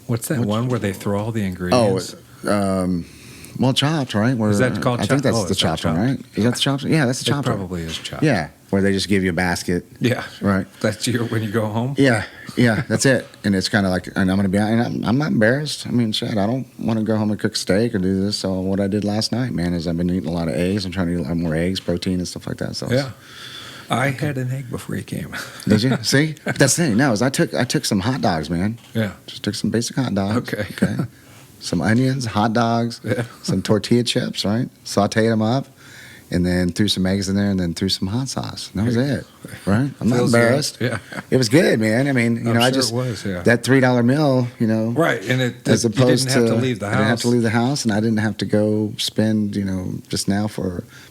what's that one where they throw all the ingredients? Well, Chopped, right? Is that called Chopped? I think that's the Chopped one, right? Is that the Chopped? Yeah, that's the Chopped. It probably is Chopped. Yeah, where they just give you a basket. Yeah, right. That's when you go home. Yeah, that's it. And it's kind of like, and I'm going to be, and I'm not embarrassed. I mean, shit, I don't want to go home and cook steak or do this. So what I did last night, man, is I've been eating a lot of eggs. I'm trying to eat a lot more eggs, protein, and stuff like that. So yeah. I had an egg before you came. Did you? See? That's the thing. No, I took some hot dogs, man. Yeah. Just took some basic hot dogs. Okay. Some onions, hot dogs, some tortilla chips, right? Sauteed them up, and then threw some eggs in there, and then threw some hot sauce. And that was it, right? I'm not embarrassed. Good. Yeah. It was good, man. I mean, I'm sure it was, yeah. That $3 meal, Right, and as opposed you didn't have to leave the house. I didn't have to leave the house, and I didn't have to go spend, just now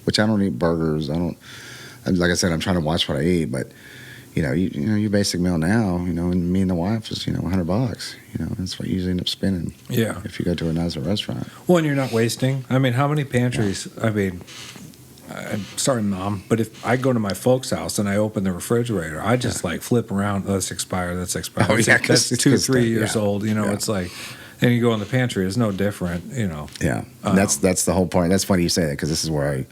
which I don't eat burgers. Like I said, I'm trying to watch what I eat, but your basic meal now, and me and the wife is $100. That's what you usually end up spending. Yeah. If you go to a nicer restaurant. Well, and you're not wasting. I mean, how many pantries? Yeah. I mean, sorry, Mom, but if I go to my folks' house and I open the refrigerator, I just flip around. That's expired. That's expired. Oh, yeah, that's 2-3 years old. It's like. And you go in the pantry, it's no different. Yeah. That's the whole point. That's funny you say that because this is where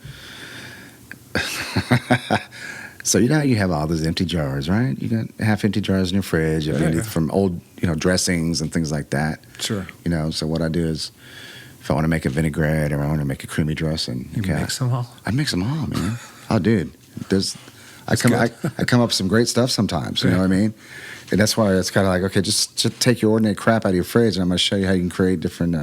So you know how you have all those empty jars, right? You got half empty jars in your fridge from old, dressings and things like that. Sure. So what I do is, if I want to make a vinaigrette or I want to make a creamy dressing, You mix them all? I mix them all, man. Oh, dude, I come up with some great stuff sometimes. You know what I mean? And that's why it's kind of like, okay, just take your ordinary crap out of your fridge, and I'm going to show you how you can create different.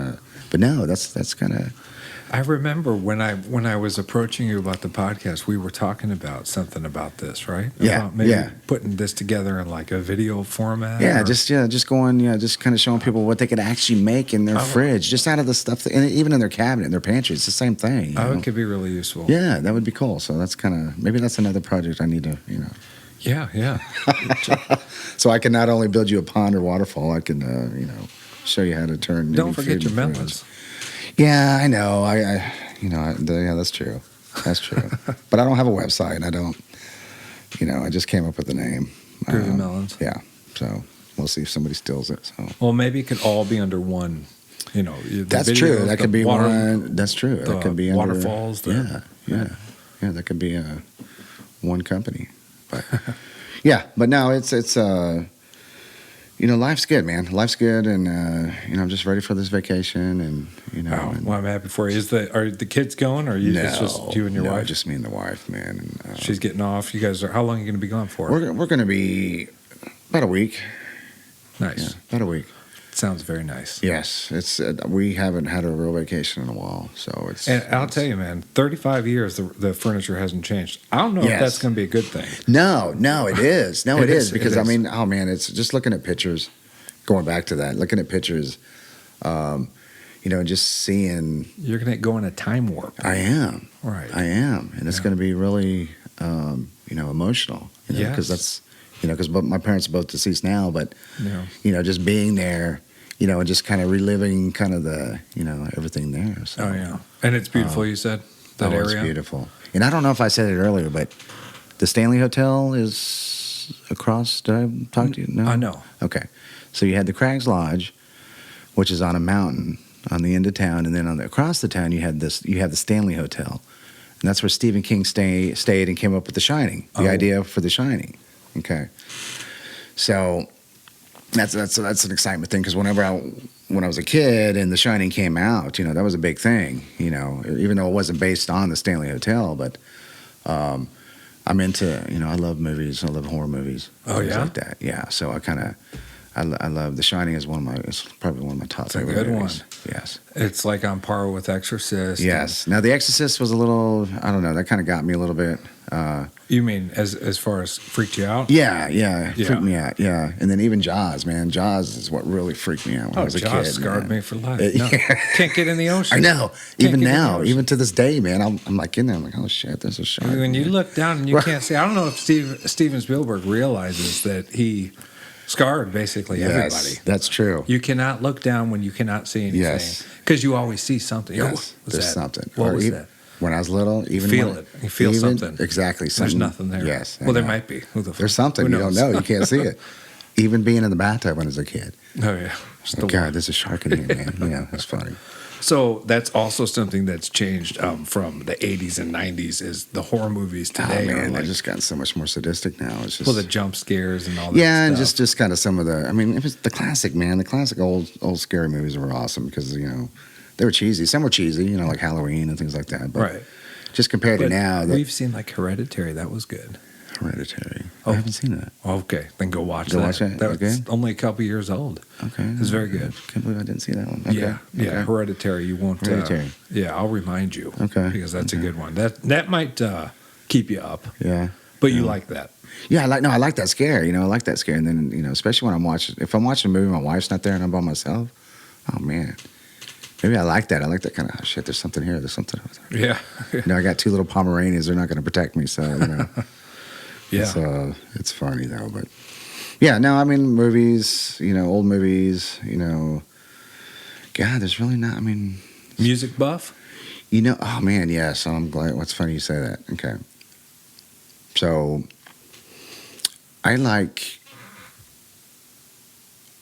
But no, that's kind of. I remember when I was approaching you about the podcast, we were talking about something about this, right? Yeah, about maybe putting this together in like a video format. Yeah, just going, just kind of showing people what they could actually make in their fridge, just out of the stuff, and even in their cabinet, in their pantry. It's the same thing. It could be really useful. Yeah, that would be cool. So that's maybe that's another project I need to, Yeah. So I can not only build you a pond or waterfall, I can, show you how to turn. Don't forget your melons. Yeah, I know. Yeah, that's true. That's true. But I don't have a website. I don't. I just came up with the name. Groovy Melons. Yeah. So we'll see if somebody steals it. So. Well, maybe it could all be under one. That's true. That could be one. That's true. That could be under waterfalls. Yeah. That could be one company. But yeah. But no, it's life's good, man. Life's good, and I'm just ready for this vacation, and well, I'm happy for you. Are the kids going, or it's just you and your wife? Just me and the wife, man. And, she's getting off. You guys how long are you going to be gone for? We're going to be about a week. Nice. Yeah, about a week. Sounds very nice. Yes, it's we haven't had a real vacation in a while, so it's. And I'll tell you, man, 35 years the furniture hasn't changed. I don't know if that's going to be a good thing. No, it is. No, it is because it is. I mean, oh man, it's just looking at pictures. Going back to that, looking at pictures, just seeing. You're going to go in a time warp. I am. Right. I am, and it's going to be really, emotional. Because that's. Because my parents are both deceased now, but, just being there, and just kind of reliving kind of the, everything there. So, oh, yeah. And it's beautiful, you said, that area? It's beautiful. And I don't know if I said it earlier, but the Stanley Hotel is across, did I talk to you? No? I know. Okay. So you had the Crags Lodge, which is on a mountain on the end of town, and then across the town you had the Stanley Hotel. And that's where Stephen King stayed and came up with The Shining, the idea for The Shining. Okay, so that's an excitement thing because when I was a kid and The Shining came out, that was a big thing. Even though it wasn't based on the Stanley Hotel, but I'm into I love movies. I love horror movies. Oh yeah, like that. Yeah. So I love The Shining is it's probably one of my top favorite movies. It's a good one. Yes. It's like on par with Exorcist. Yes. Now The Exorcist was a little I don't know that kind of got me a little bit. You mean as far as freaked you out? Yeah, freaked me out. Yeah, and then even Jaws, man. Jaws is what really freaked me out when I was a kid. Jaws scarred me for life. No, can't get in the ocean. I know. Even now, even to this day, man, I'm like in there. I'm like, oh shit, there's a shark. When you look down and you can't see, I don't know if Steven Spielberg realizes that he scarred basically everybody. That's true. You cannot look down when you cannot see anything. Yes, because you always see something. Yes, there's something. What was that? When I was little, you feel something. Exactly. There's nothing there. Yes. Well, there might be. There's something you don't know. You can't see it. Even being in the bathtub when I was a kid. Oh, yeah. God, there's a shark in here, man. It's funny. So that's also something that's changed from the 80s and 90s is the horror movies today. Oh, man, they've just gotten so much more sadistic now. It's just the jump scares and all that yeah, stuff. and just kind of some of the, I mean, it was the classic, man. The classic old scary movies were awesome because, they were cheesy. Some were cheesy, like Halloween and things like that. But right. Just compared to now. We've seen like Hereditary. That was good. Hereditary. I haven't seen that. Okay. Then go watch that. Go watch that. That was only a couple years old. Okay. It's very good. Can't believe I didn't see that one. Okay. Yeah. Okay. Hereditary. You won't. Hereditary. I'll remind you. Okay. Because that's a good one. That might keep you up. Yeah. But you like that. Yeah, I like that scare. I like that scare. And then, especially when if I'm watching a movie, my wife's not there and I'm by myself. Oh, man. Maybe I like that. I like that kind of, oh, shit, there's something here. There's something over there. Yeah. I got two little Pomeranians. They're not going to protect me. So, yeah. It's funny, though. But, yeah, no, I mean, movies, old movies, God, there's really not, I mean. Music buff? Oh, man, yes. I'm glad. What's funny you say that. Okay. So, I like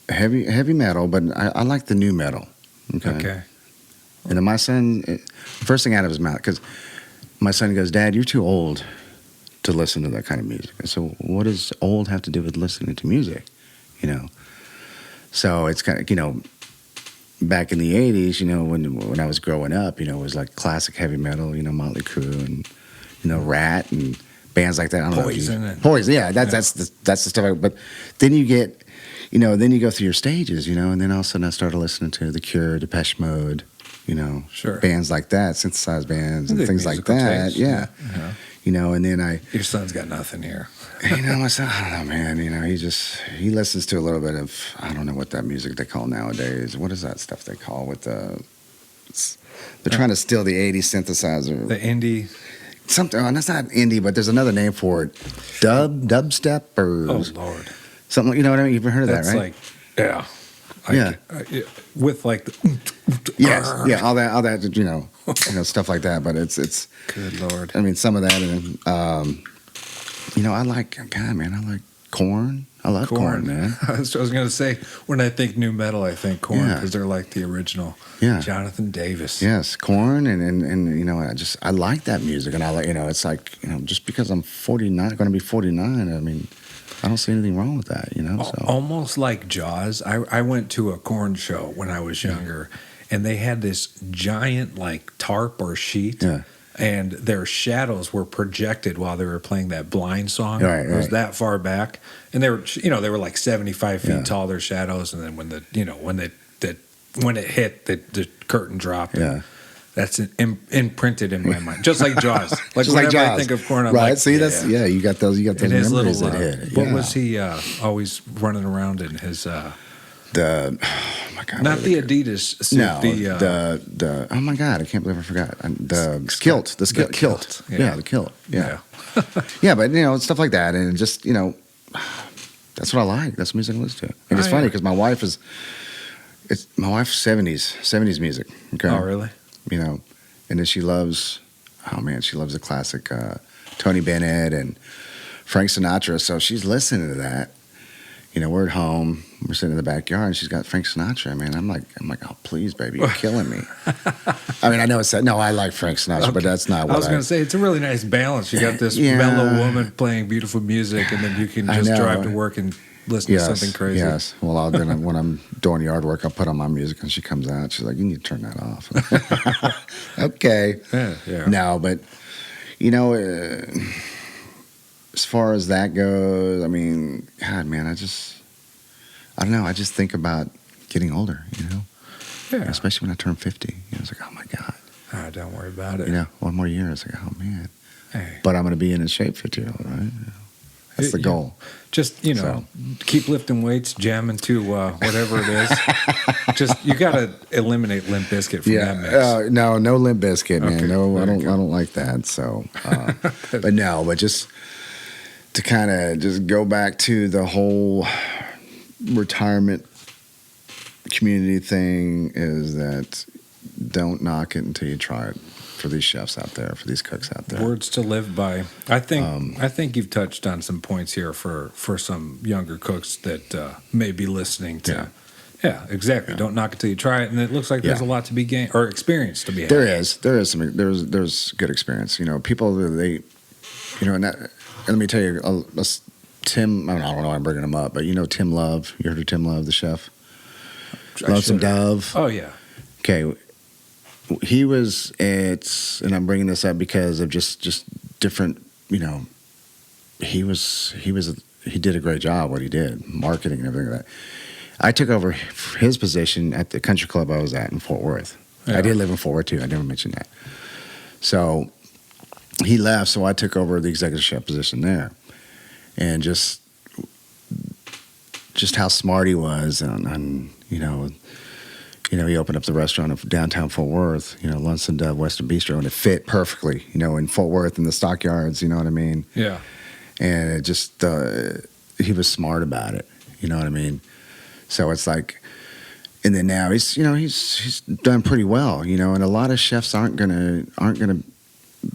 heavy metal, but I like the new metal. Okay. And then my son, first thing out of his mouth, because my son goes, Dad, you're too old to listen to that kind of music. And so what does old have to do with listening to music? So it's kind of, back in the 80s, when I was growing up, it was like classic heavy metal, Motley Crue and, Rat and bands like that. I don't know. Poison, yeah, that's the stuff. But then you get, then you go through your stages, and then all of a sudden I started listening to The Cure, Depeche Mode, sure, bands like that, synthesized bands and things like that. Taste. Yeah. And then Your son's got nothing here. my son, I don't know, man. He listens to a little bit of, I don't know what that music they call nowadays. What is that stuff they call with they're trying to steal the 80s synthesizer. The indie. Something, that's not indie, but there's another name for it. Dubstep or Lord. Something, you know what I mean? You've heard of that, right? Yeah. With like the yes, yeah, all that, stuff like that. But it's good Lord. I mean, some of that, and I like Korn. I love Korn, man. I was going to say, when I think new metal, I think Korn because they're like the original. Yeah. Jonathan Davis. Yes, Korn, and I like that music, and I like, it's like, just because I'm 49, going to be 49, I mean, I don't see anything wrong with that, So. Almost like Jaws. I went to a Korn show when I was younger, and they had this giant like tarp or sheet. Yeah. And their shadows were projected while they were playing that Blind song. Right, It was that far back, and they were like 75 feet tall. Their shadows, and then when it hit, the curtain dropped. Yeah, that's imprinted in my mind, just like Jaws. Like just whenever like Jaws. I think of Korn, I'm right. like, See, that's you got those in his memories little. that hit. What was he always running around in his? Oh my God, not the Adidas suit. No, the oh my God, I can't believe I forgot the kilt. The kilt. Yeah, the kilt. Yeah, yeah, but stuff like that, and just that's what I like. That's the music I listen to. And it's funny because my wife's 70s music. Okay. Oh really? And then she loves the classic Tony Bennett and Frank Sinatra. So she's listening to that. We're at home, we're sitting in the backyard, and she's got Frank Sinatra. Man, I'm like, oh please, baby, you're killing me. I mean, I know it's that. No, I like Frank Sinatra, but that's not what I was going to say. It's a really nice balance. You got this mellow woman playing beautiful music, and then you can just drive to work and listen to something crazy. Yes. Well, then when I'm doing yard work, I'll put on my music, and she comes out. She's like, "You need to turn that off." Okay. Yeah. No, but as far as that goes, I mean, God, man, I don't know. I just think about getting older, Yeah. Especially when I turn 50. It's like, oh my God. Don't worry about it. One more year. It's like, oh man. Hey. But I'm going to be in a shape 50-year-old, right? That's the goal. Just, keep lifting weights, jamming to whatever it is. Just, you got to eliminate Limp Bizkit from that mix. No Limp Bizkit, man. Okay, No, I don't like that. So, but just to kind of just go back to the whole retirement community thing is that don't knock it until you try it for these chefs out there, for these cooks out there. Words to live by. I think you've touched on some points here for some younger cooks that may be listening to. Yeah, exactly. Don't knock it till you try it, and it looks like there's a lot to be gained or experience to be had. There's good experience. People and let me tell you, Tim. I don't know why I'm bringing him up, but Tim Love. You heard of Tim Love, the chef? Lonesome Dove. Oh yeah. Okay. He was and I'm bringing this up because of just different. He did a great job what he did, marketing and everything like that. I took over his position at the country club I was at in Fort Worth. Yeah. I did live in Fort Worth too. I never mentioned that. So he left, so I took over the executive chef position there, and just how smart he was, and he opened up the restaurant of downtown Fort Worth, Lonesome Dove Western Bistro, and it fit perfectly, in Fort Worth in the stockyards, you know what I mean? Yeah. And it just he was smart about it, you know what I mean? So it's like, and then now he's done pretty well, and a lot of chefs aren't gonna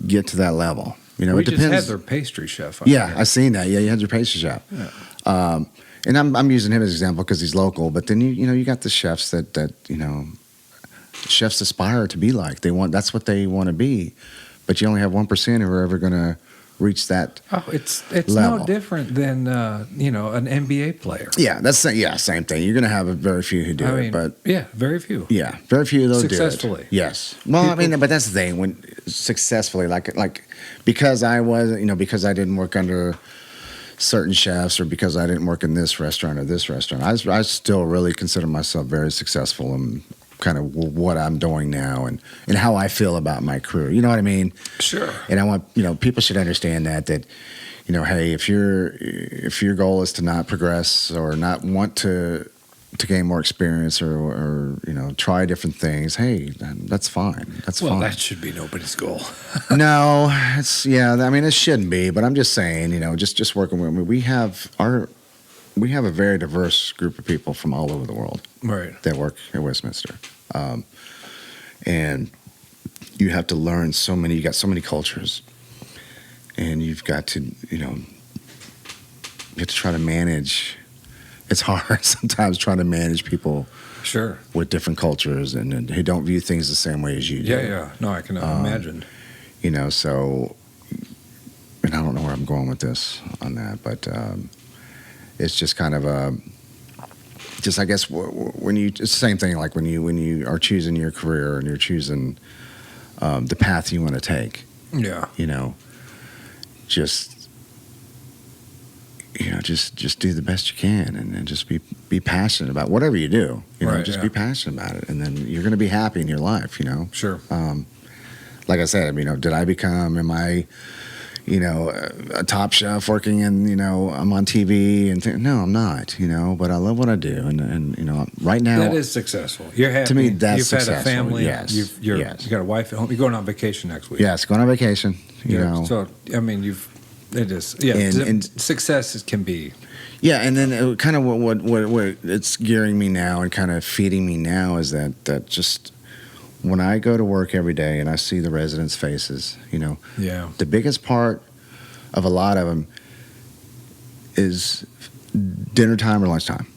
get to that level. We it depends. Just had their pastry chef. I seen that. Yeah, you had your pastry chef. Yeah. And I'm using him as an example because he's local. But then you got the chefs that chefs aspire to be like. That's what they want to be. But you only have 1% who are ever gonna reached that. Oh, it's level. no different than an NBA player. Yeah, same thing. You're going to have very few who do it, but very few. Yeah, very few of those successfully. Do it. Yes. Well, but that's the thing. When successfully, like because I was, because I didn't work under certain chefs, or because I didn't work in this restaurant or this restaurant, I still really consider myself very successful in kind of what I'm doing now and how I feel about my career. You know what I mean? Sure. And I want, people should understand that, hey, if your goal is to not progress or not want to gain more experience or try different things, hey, that's fine. That's fine. Well, that should be nobody's goal. No, it shouldn't be, but I'm just saying, just working with me. We have a very diverse group of people from all over the world, right, that work at Westminster. And you have to learn you got so many cultures, and you've got to, you have to try to manage. It's hard sometimes trying to manage people, sure, with different cultures and who don't view things the same way as you do. Yeah. No, I can imagine. So, and I don't know where I'm going with this on that, but it's just kind of I guess when it's the same thing, like when you are choosing your career and you're choosing the path you want to take. Yeah. Just do the best you can and just be passionate about whatever you do. Be passionate about it, and then you're going to be happy in your life. Sure. Like I said, am I a top chef working in, I'm on TV and no, I'm not, but I love what I do. And right now. That is successful. You're happy. To me, that's You've successful. Had a family. Yes. You got a wife at home. You're going on vacation next week. Yes, going on vacation, So, it is. Yeah. And success can be. Yeah. And then kind of what it's gearing me now and kind of feeding me now is that just when I go to work every day and I see the residents' faces, Yeah. The biggest part of a lot of them is dinner time or lunchtime.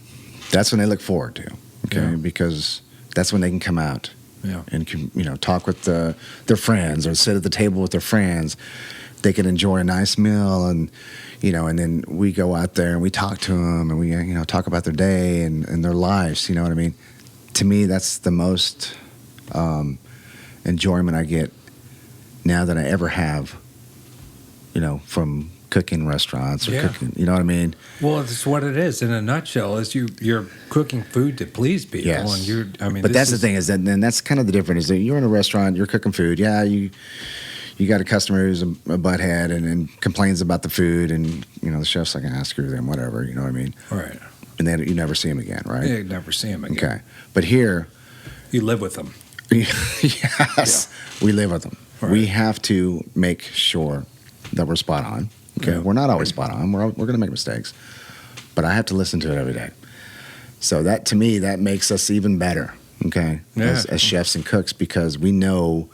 That's when they look forward to, okay? Yeah. Because that's when they can come out and can, talk with their friends or sit at the table with their friends. They can enjoy a nice meal and, and then we go out there and we talk to them and we, talk about their day and their lives, you know what I mean? To me, that's the most enjoyment I get now than I ever have, from cooking restaurants or cooking, you know what I mean? Well, it's what it is in a nutshell. Is you're cooking food to please people, yes. And but that's the thing is that, and that's kind of the difference. Is that you're in a restaurant, you're cooking food. Yeah, you got a customer who's a butthead and complains about the food, and the chef's like, screw them, whatever. You know what I mean? Right. And then you never see them again, right? Yeah, you never see them again. Okay, but here you live with them. Yes, we live with them. Right. We have to make sure that we're spot on. Okay, we're not always spot on. We're going to make mistakes, but I have to listen to it every day. So that, to me, that makes us even better. Okay, as chefs and cooks, because we know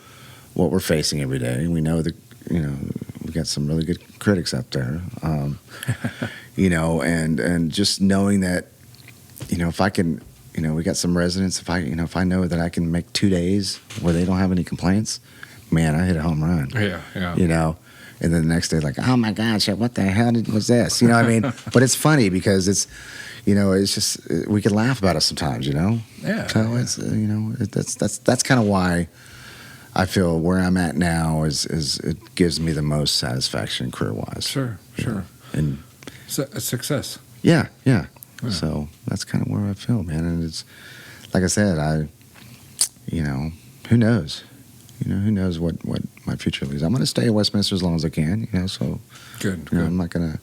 what we're facing every day. We know that we got some really good critics out there. And just knowing that if I can. We got some residents. If I know that I can make 2 days where they don't have any complaints, man, I hit a home run. Yeah. And then the next day, like, oh my gosh, what the hell was this? You know what I mean? But it's funny because it's, it's just we can laugh about it sometimes. Yeah. So it's that's kind of why I feel where I'm at now is it gives me the most satisfaction career wise. Sure. And success. Yeah. So that's kind of where I feel, man. And it's like I said, who knows? Who knows what my future leads. I'm going to stay at Westminster as long as I can. So good. I'm not going to,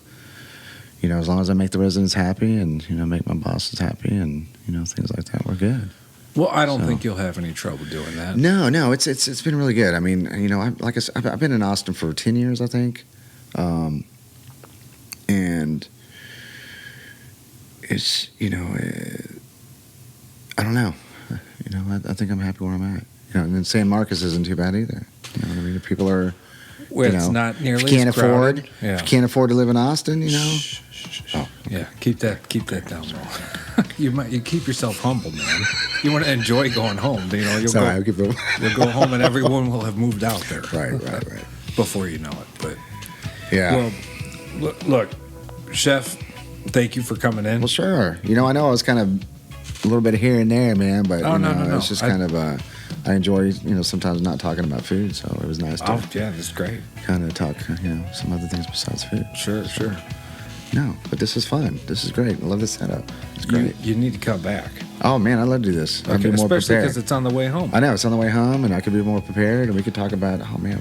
as long as I make the residents happy and make my bosses happy and things like that, we're good. Well, I don't think you'll have any trouble doing that. No, it's been really good. I mean, like I said, I've been in Austin for 10 years, I think, and it's I don't know. I think I'm happy where I'm at. And then San Marcos isn't too bad either. You know what I mean? If people are, it's not nearly if you can't as crowded. afford, if you can't afford to live in Austin, Shh. Oh, yeah. Keep that down low. You keep yourself humble, man. You want to enjoy going home. You'll go home and everyone will have moved out there. Right. Before you know it, but Yeah. Well, look, Chef, thank you for coming in. Well, sure. I know I was kind of a little bit here and there, man, but No. it's just kind of I enjoy sometimes not talking about food, so it was nice to that's great. kind of talk some other things besides food. Sure. No, but this is fun. This is great. I love this setup. It's great. You need to come back. Oh man, I'd love to do this. I'd be more especially prepared. because it's on the way home. I know it's on the way home, and I could be more prepared, and we could talk about. Oh man,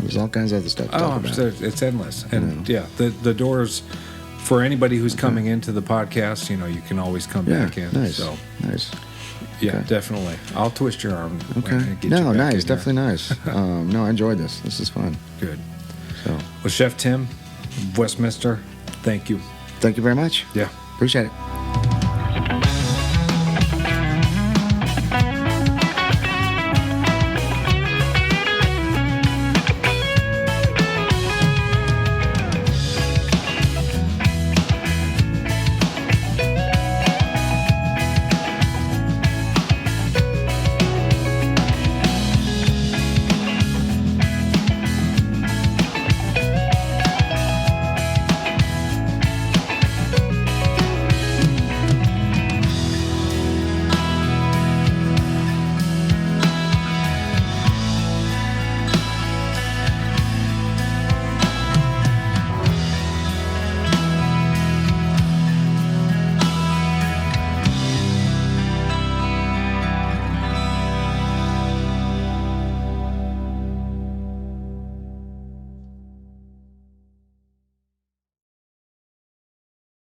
there's all kinds of other stuff to talk I'm about. sure it's endless. And the doors for anybody who's coming into the podcast, you can always come back in. Nice. So nice. yeah, Okay. definitely. I'll twist your arm. Okay. And get you back Nice. in there. Definitely nice. No, I enjoyed this. This is fun. Good. So, Well, Chef Tim, Westminster, thank you. thank you very much. Yeah. Appreciate it.